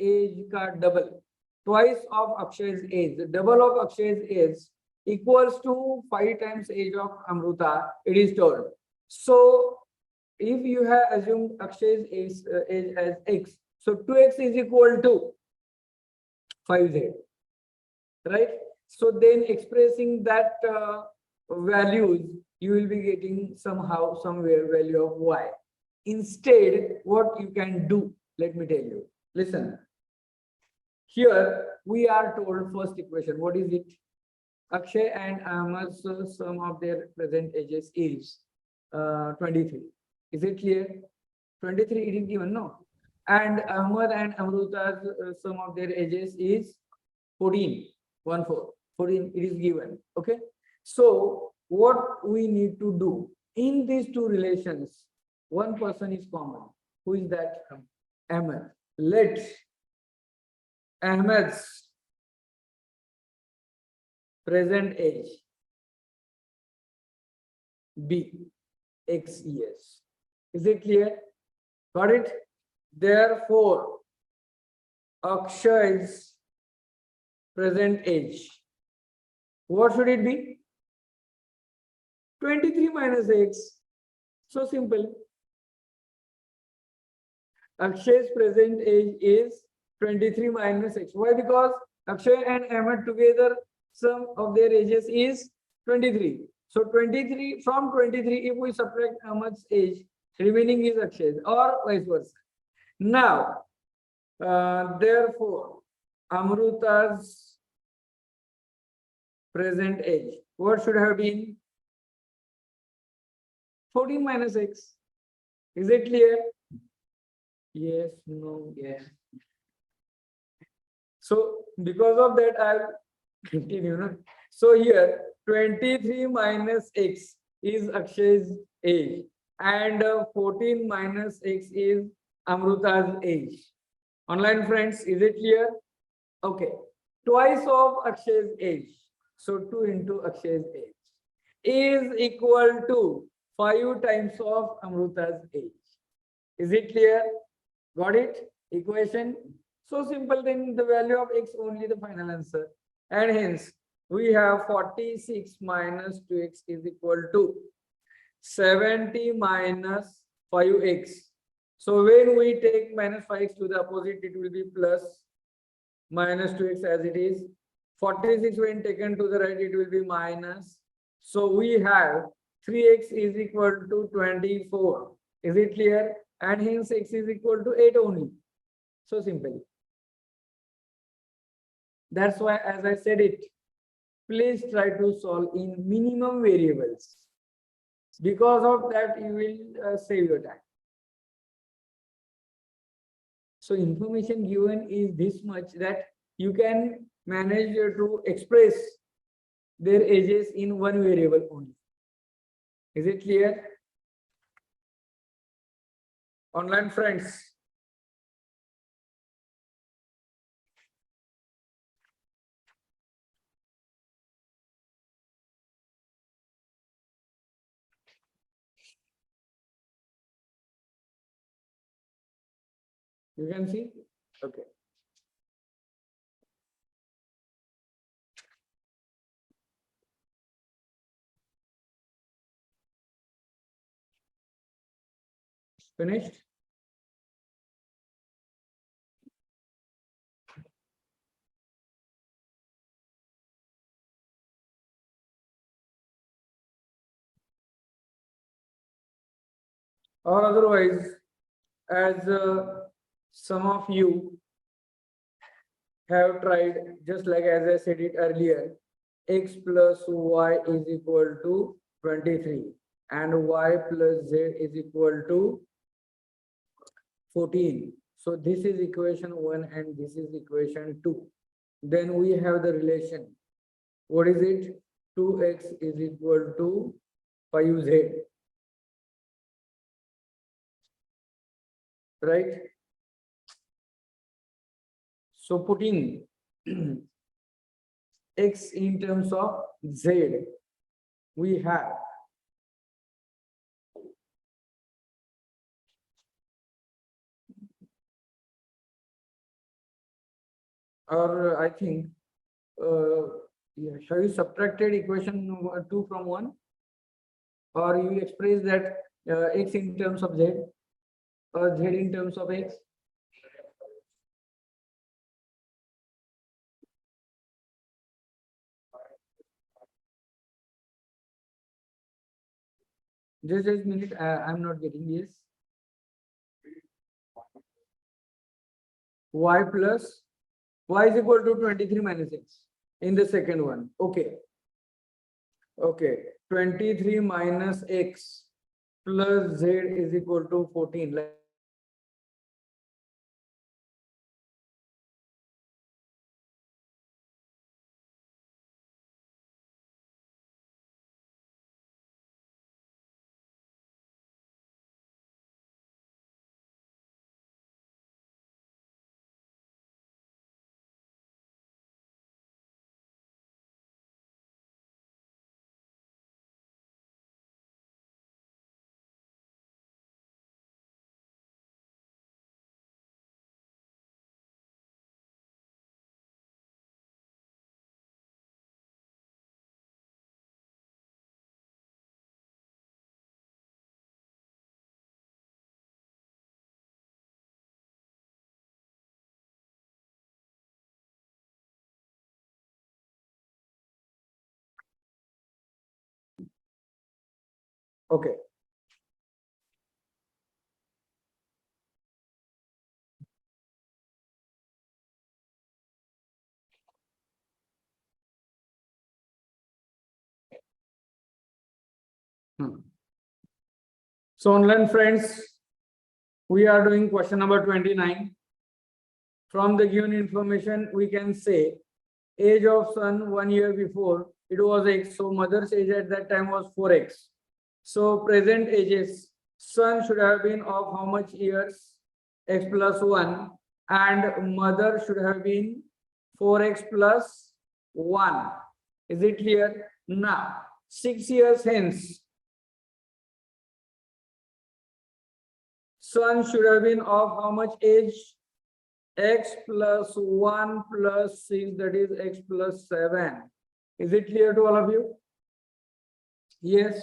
age ka double. Twice of Akshay's age. The double of Akshay's age equals to 5 times age of Amruta, it is told. So, if you have assumed Akshay's age as x, so 2x is equal to 5z, right? So then expressing that values, you will be getting somehow, somewhere value of y. Instead, what you can do, let me tell you. Listen, here we are told first equation. What is it? Akshay and Ahmad's sum of their present ages is. 23. Is it clear? 23 it is given, no? And Ahmad and Amruta's sum of their ages is 14. 1 4. 14 it is given. Okay. So what we need to do in these two relations, one person is common. Who is that? Ahmed. Let Ahmed's present age be X years. Is it clear? Got it? Therefore, Akshay's present age, what should it be? 23 minus X. So simple. Akshay's present age is 23 minus X. Why? Because Akshay and Ahmed together, sum of their ages is 23. So 23, from 23, if we subtract Ahmed's age, remaining is Akshay's, or vice versa. Now, therefore, Amruta's present age, what should have been? 14 minus X. Is it clear? Yes, no, yes. So, because of that, I'll continue. No? So, here, 23 minus X is Akshay's age, and 14 minus X is Amruta's age. Online friends, is it clear? Okay. Twice of Akshay's age. So 2 into Akshay's age is equal to 5 times of Amruta's age. Is it clear? Got it? Equation. So simple, then the value of X only the final answer. And hence we have 46 minus 2X is equal to 70 minus 5X. So when we take minus 5X to the opposite, it will be plus minus 2X as it is. 46 when taken to the right, it will be minus. So we have 3X is equal to 24. Is it clear? And hence X is equal to 8 only. So simple. That's why, as I said it, please try to solve in minimum variables. Because of that, you will save your time. So information given is this much that you can manage to express their ages in one variable only. Is it clear? Online friends. You can see? Okay. Finished? Or otherwise, as some of you have tried, just like as I said it earlier, X plus Y is equal to 23 and Y plus Z is equal to 14. So this is equation 1 and this is equation 2. Then we have the relation. What is it? 2X is equal to 5Z. Right? So putting X in terms of Z, we have or I think yeah, shall you subtracted equation 2 from 1, or you express that X in terms of Z or Z in terms of X? Just a minute, I'm not getting this. Y plus Y is equal to 23 minus X in the second one. Okay. Okay. 23 minus X plus Z is equal to 14. Like okay. So online friends, we are doing question number 29. From the given information, we can say age of son 1 year before it was X. So mother's age at that time was 4X. So present ages, son should have been of how much years? X plus 1, and mother should have been 4X plus 1. Is it clear? Now, 6 years hence, son should have been of how much age? X plus 1 plus 6, that is X plus 7. Is it clear to all of you? Yes.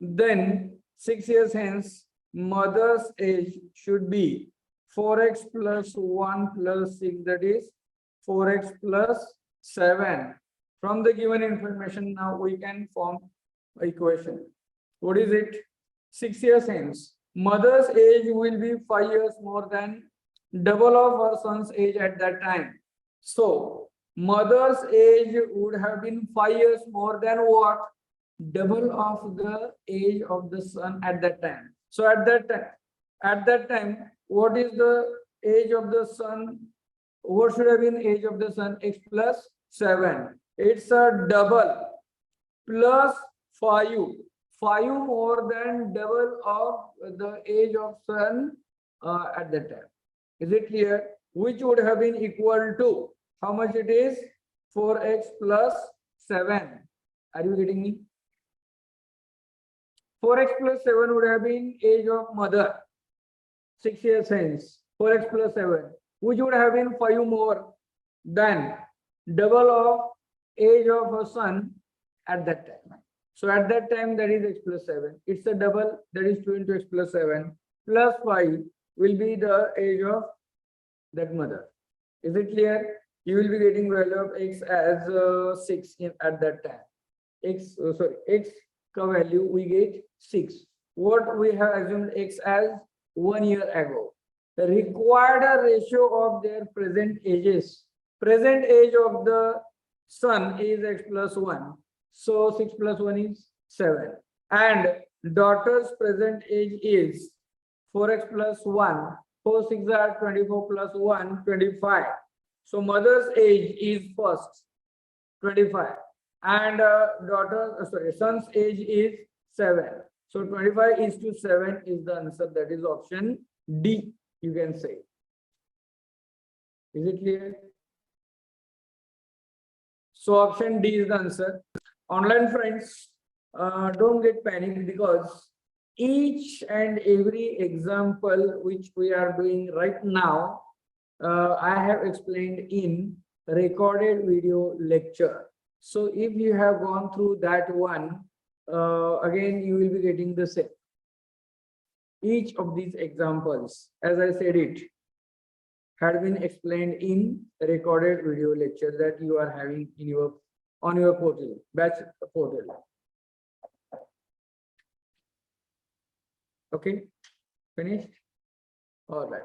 Then 6 years hence, mother's age should be 4X plus 1 plus 6, that is 4X plus 7. From the given information, now we can form equation. What is it? 6 years hence, mother's age will be 5 years more than double of her son's age at that time. So mother's age would have been 5 years more than what? Double of the age of the son at that time. So at that time, what is the age of the son? What should have been age of the son? X plus 7. It's a double plus 5. 5 more than double of the age of son at that time. Is it clear? Which would have been equal to how much it is? 4X plus 7. Are you getting me? 4X plus 7 would have been age of mother. 6 years hence. 4X plus 7. Which would have been 5 more than double of age of a son at that time. So at that time, that is X plus 7. It's a double, that is 2 into X plus 7 plus 5 will be the age of that mother. Is it clear? You will be getting value of X as 6 at that time. X ka value we get 6. What we have assumed X as 1 year ago. The required ratio of their present ages. Present age of the son is X plus 1. So 6 plus 1 is 7. And daughter's present age is 4X plus 1. 4 6 are 24 plus 1, 25. So mother's age is first 25. And son's age is 7. So 25 is to 7 is the answer. That is option D, you can say. Is it clear? So option D is the answer. Online friends, don't get panicked because each and every example which we are doing right now, I have explained in recorded video lecture. So if you have gone through that one, again, you will be getting the same. Each of these examples, as I said it, had been explained in recorded video lecture that you are having in your on your portal, batch portal. Okay, finished? All right.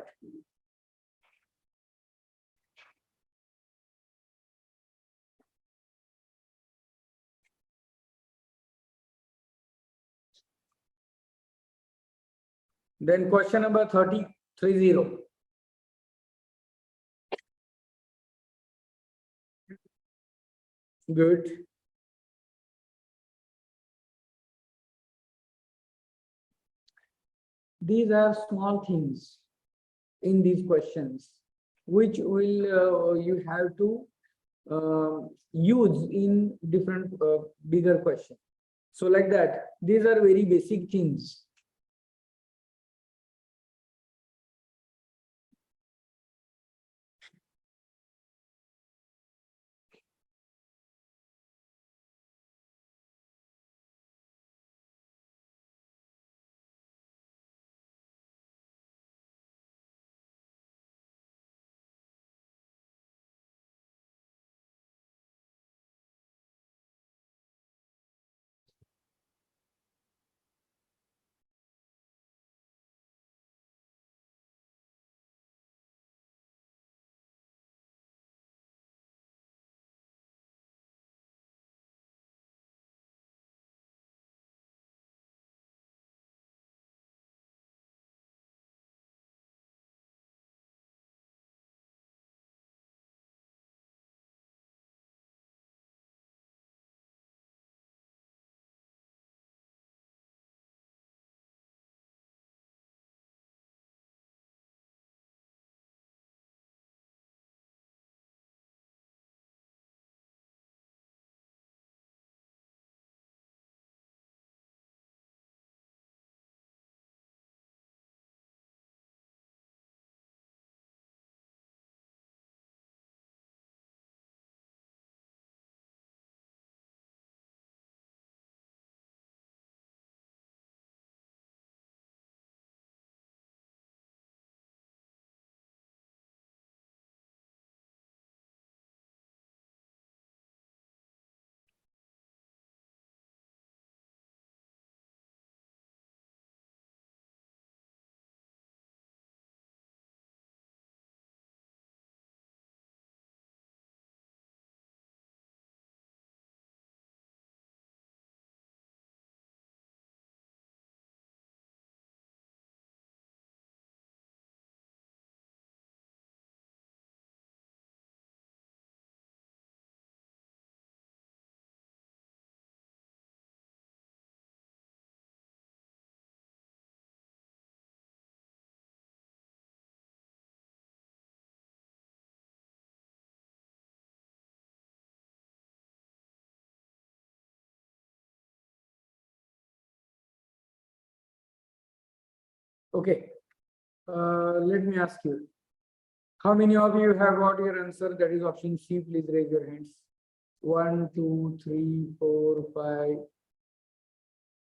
Then question number 30. Good. These are small things in these questions, which will you have to use in different bigger questions. So like that, these are very basic things. Okay. Let me ask you. How many of you have got your answer? That is option C. Please raise your hands. 1, 2, 3, 4, 5.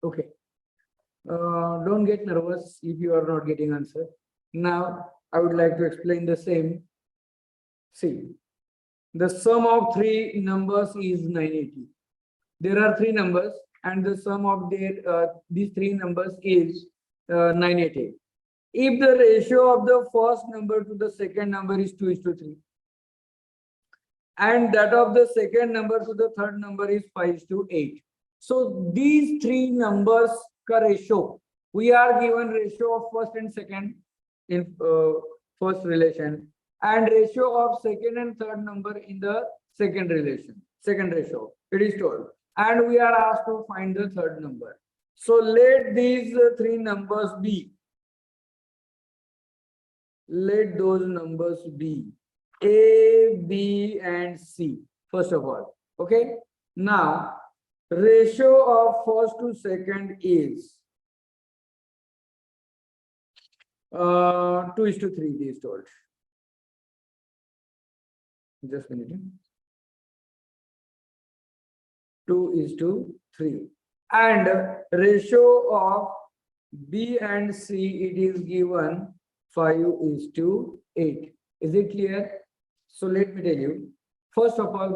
Okay. Don't get nervous if you are not getting answer. Now, I would like to explain the same. See, the sum of three numbers is 980. There are three numbers, and the sum of these three numbers is 980. If the ratio of the first number to the second number is 2:3, and that of the second number to the third number is 5:8. So these three numbers ka ratio, we are given ratio of first and second in first relation, and ratio of second and third number in the second ratio. It is told, and we are asked to find the third number. So let these three numbers be. Let those numbers be A, B, and C, first of all. Okay. Now, ratio of first to second is 2:3, is told. Just a minute. 2:3. And ratio of B and C, it is given 5:8. Is it clear? So let me tell you. First of all,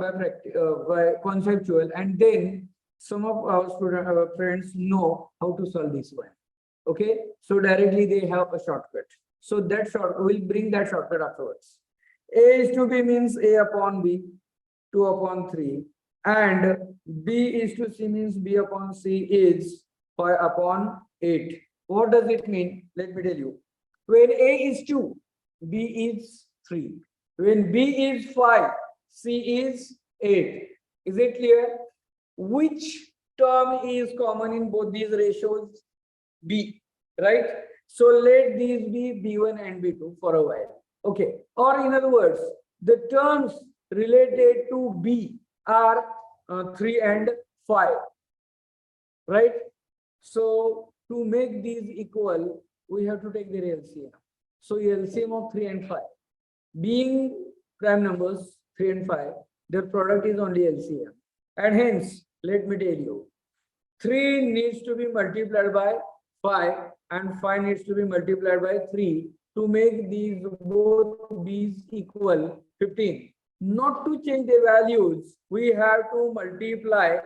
by conceptual, and then some of our friends know how to solve this one. Okay, so directly they have a shortcut. So that we'll bring that shortcut afterwards. A is to B means A upon B, 2/3, and B is to C means B upon C is 5/8. What does it mean? Let me tell you. When A is 2, B is 3. When B is 5, C is 8. Is it clear? Which term is common in both these ratios? B, right? So let these be B1 and B2 for a while. Okay. Or in other words, the terms related to B are 3 and 5, right? So to make these equal, we have to take their LCM. So LCM of 3 and 5. Being prime numbers 3 and 5, their product is only LCM. And hence, let me tell you, 3 needs to be multiplied by 5 and 5 needs to be multiplied by 3 to make these both B's equal 15. Not to change their values, we have to multiply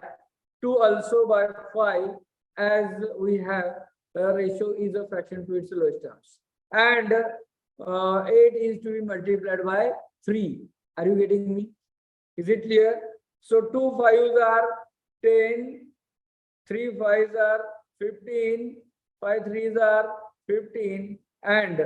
2 also by 5, as we have a ratio is a fraction to its lowest terms. And 8 is to be multiplied by 3. Are you getting me? Is it clear? So 2 5s are 10, 3 5s are 15, 5 3s are 15, and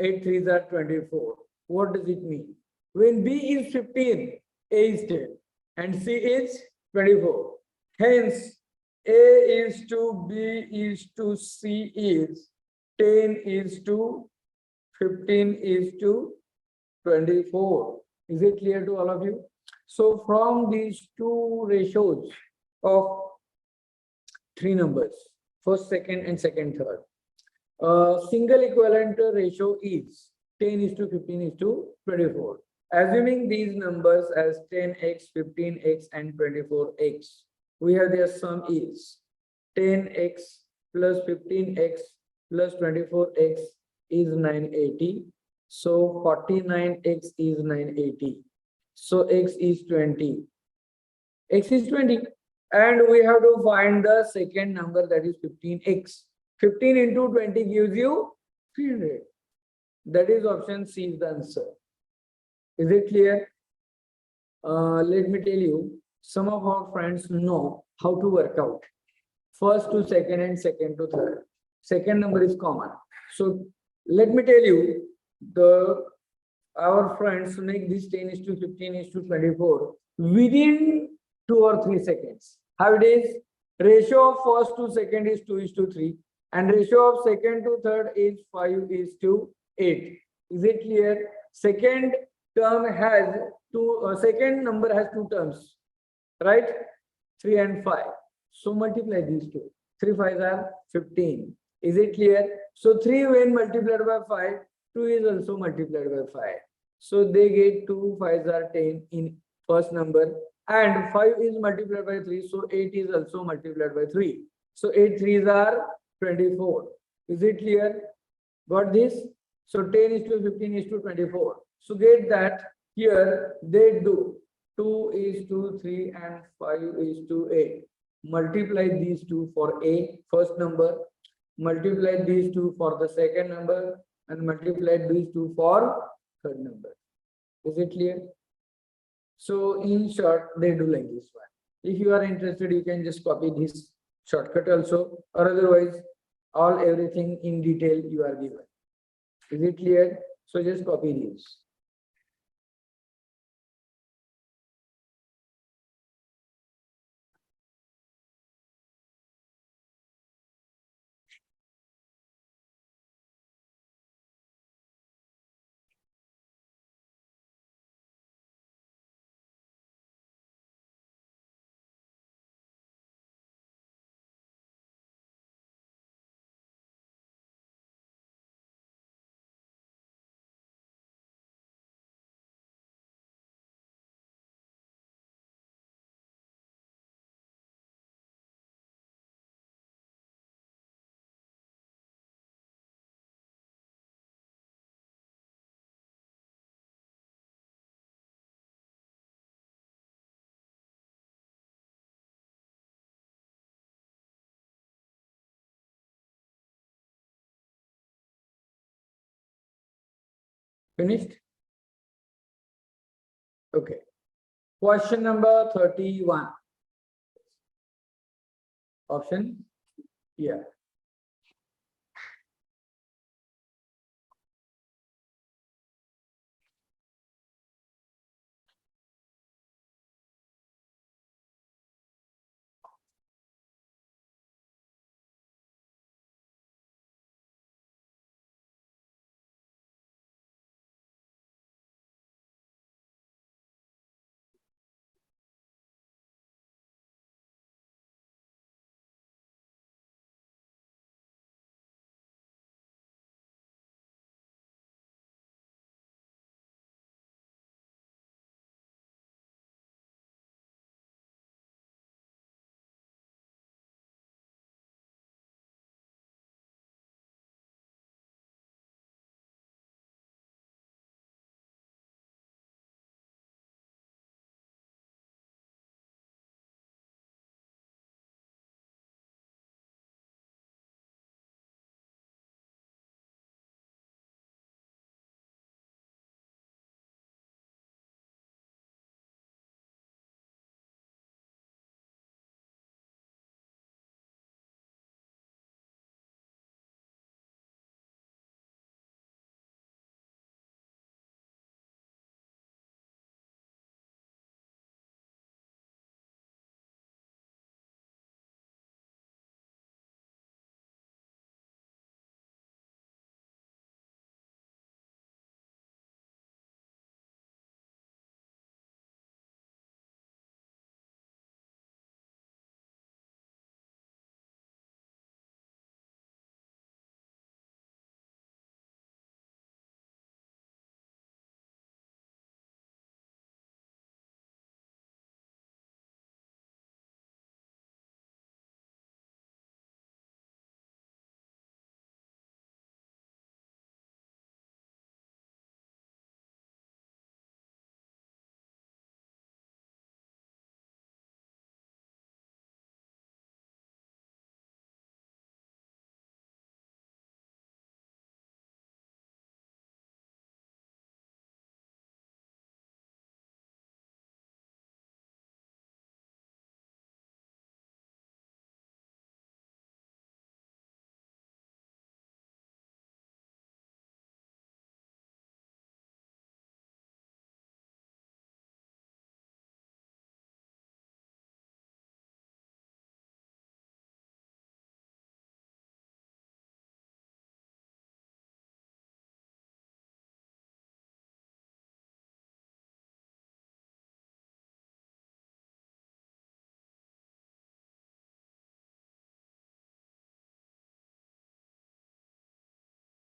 8 3s are 24. What does it mean? When B is 15, A is 10, and C is 24. Hence, A is to B is to C is 10 is to 15 is to 24. Is it clear to all of you? So from these two ratios of 3 numbers, first, second, and second, third, single equivalent ratio is 10 is to 15 is to 24. Assuming these numbers as 10x, 15x, and 24x, we have their sum is 10x plus 15x plus 24x is 980. So 49x is 980. So x is 20. X is 20. And we have to find the second number, that is 15x. 15 into 20 gives you 300. That is option C is the answer. Is it clear? Let me tell you, some of our friends know how to work out. First to second and second to third. Second number is common. So let me tell you, our friends make this 10 is to 15 is to 24 within 2 or 3 seconds. How it is? Ratio of first to second is 2 is to 3, and ratio of second to third is 5 is to 8. Is it clear? Second term has second number has 2 terms, right? 3 and 5. So multiply these two. 3 5s are 15. Is it clear? So 3 when multiplied by 5, 2 is also multiplied by 5. So they get 2 5s are 10 in first number, and 5 is multiplied by 3. So 8 is also multiplied by 3. So 8 3s are 24. Is it clear? Got this? So 10 is to 15 is to 24. So get that here they do 2 is to 3 and 5 is to 8. Multiply these two for A, first number, multiply these two for the second number, and multiply these two for third number. Is it clear? So in short, they do like this one. If you are interested, you can just copy this shortcut also, or otherwise everything in detail you are given. Is it clear? So just copy this. Finished? Okay. Question number 31. Option? Yeah.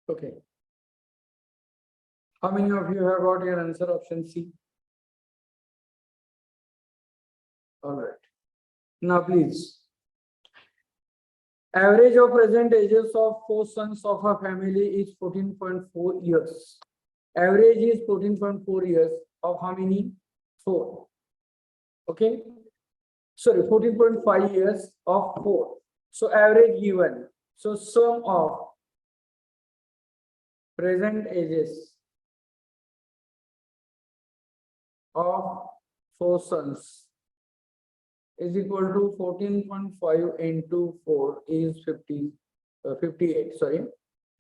Okay. How many of you have got your answer option C? All right. Now, please. Average of present ages of 4 sons of a family is 14.4 years. Average is 14.4 years of how many? 4. Okay. Sorry, 14.5 years of 4. So average given. So sum of present ages of 4 sons is equal to 14.5 into 4 is 58. Sorry,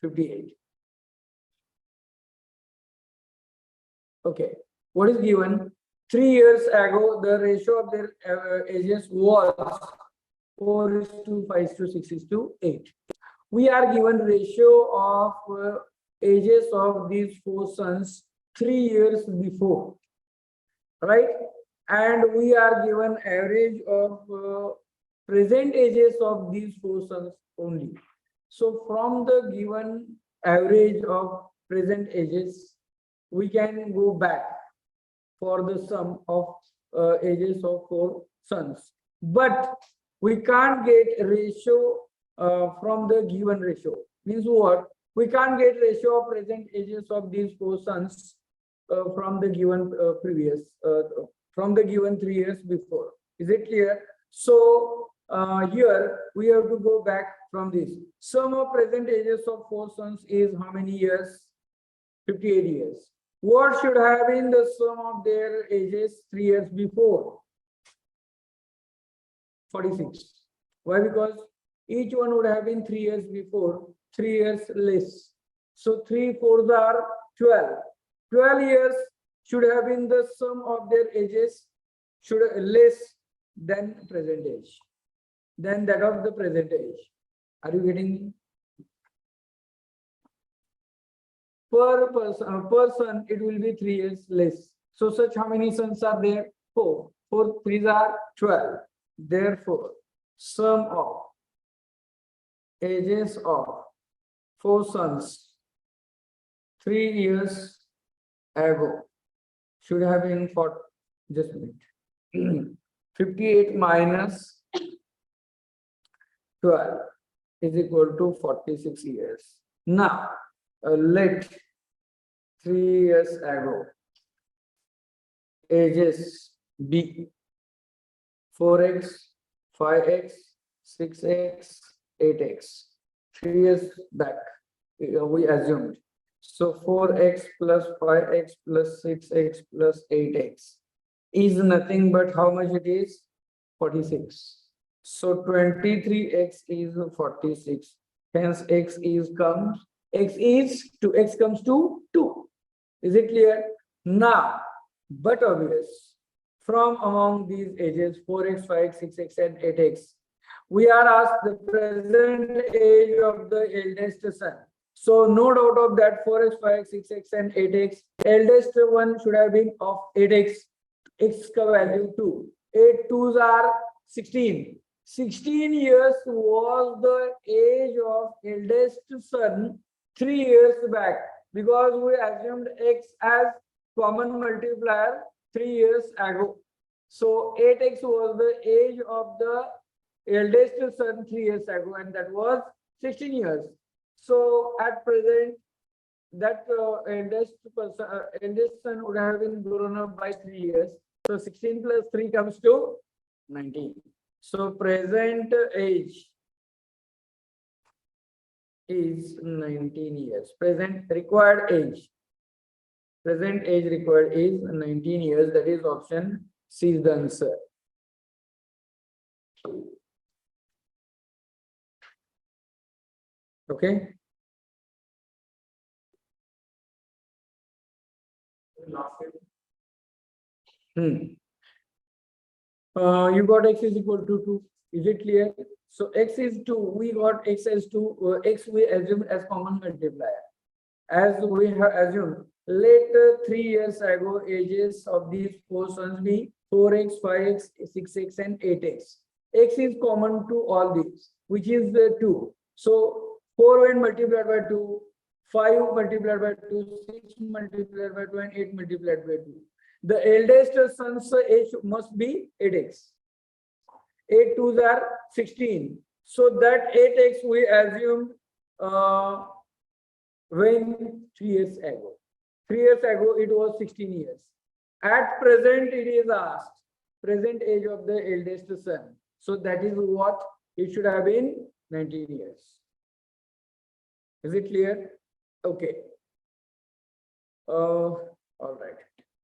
58. Okay. What is given? 3 years ago, the ratio of their ages was 4:5:6:8. We are given ratio of ages of these 4 sons 3 years before, right? And we are given average of present ages of these 4 sons only. So from the given average of present ages, we can go back for the sum of ages of 4 sons. But we can't get ratio from the given ratio. Means what? We can't get ratio of present ages of these 4 sons from the given from the given 3 years before. Is it clear? So here we have to go back from this. Sum of present ages of 4 sons is how many years? 58 years. What should have been the sum of their ages 3 years before? 46. Why? Because each one would have been 3 years before, 3 years less. So 3 4s are 12. 12 years should have been the sum of their ages, should less than present age, than that of the present age. Are you getting me? Per person, it will be 3 years less. So such how many sons are there? 4. 4 3s are 12. Therefore, sum of ages of 4 sons 3 years ago should have been for just a minute. 58 minus 12 is equal to 46 years. Now, let 3 years ago ages be 4x, 5x, 6x, 8x. 3 years back, we assumed. So 4x plus 5x plus 6x plus 8x is nothing but how much it is? 46. So 23x is 46. Hence x is comes. X is 2. X comes to 2. Is it clear? Now, but obvious. From among these ages 4x, 5x, 6x, and 8x, we are asked the present age of the eldest son. So no doubt of that 4x, 5x, 6x, and 8x. Eldest one should have been of 8x. X ka value 2. 8 2s are 16. 16 years was the age of eldest son 3 years back, because we assumed x as common multiplier 3 years ago. So 8x was the age of the eldest son 3 years ago, and that was 16 years. So at present, that eldest son would have been grown up by 3 years. So 16 plus 3 comes to 19. So present age is 19 years. Present required age. Present age required is 19 years. That is option C is the answer. Okay. You got x is equal to 2. Is it clear? So x is 2. We got x as 2. X we assumed as common multiplier. As we have assumed, later 3 years ago, ages of these 4 sons be 4x, 5x, 6x, and 8x. X is common to all these, which is 2. So 4 when multiplied by 2, 5 multiplied by 2, 6 multiplied by 2, and 8 multiplied by 2. The eldest son's age must be 8x. 8 2s are 16. So that 8x we assumed when 3 years ago. 3 years ago it was 16 years. At present it is asked present age of the eldest son. So that is what it should have been 19 years. Is it clear? Okay. All right.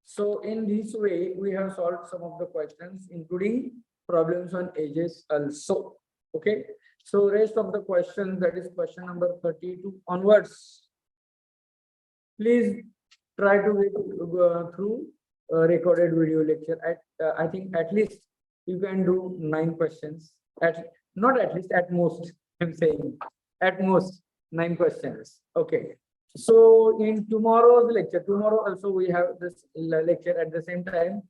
So in this way, we have solved some of the questions, including problems on ages also. Okay. So rest of the questions, that is question number 32 onwards. Please try to go through recorded video lecture. I think at least you can do 9 questions. Not at least, at most. I'm saying at most 9 questions. Okay. So in tomorrow's lecture, tomorrow also we have this lecture at the same time.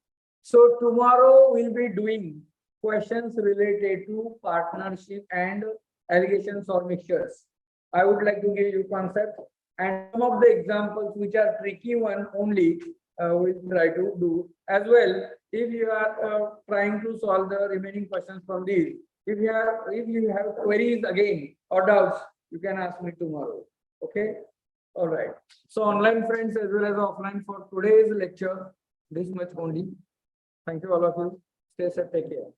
So tomorrow we'll be doing questions related to partnership and allegations or mixtures. I would like to give you concept and some of the examples which are tricky one only we'll try to do as well. If you are trying to solve the remaining questions from these, if you have queries again or doubts, you can ask me tomorrow. Okay. All right. So online friends as well as offline for today's lecture, this much only. Thank you all of you. Stay safe. Take care.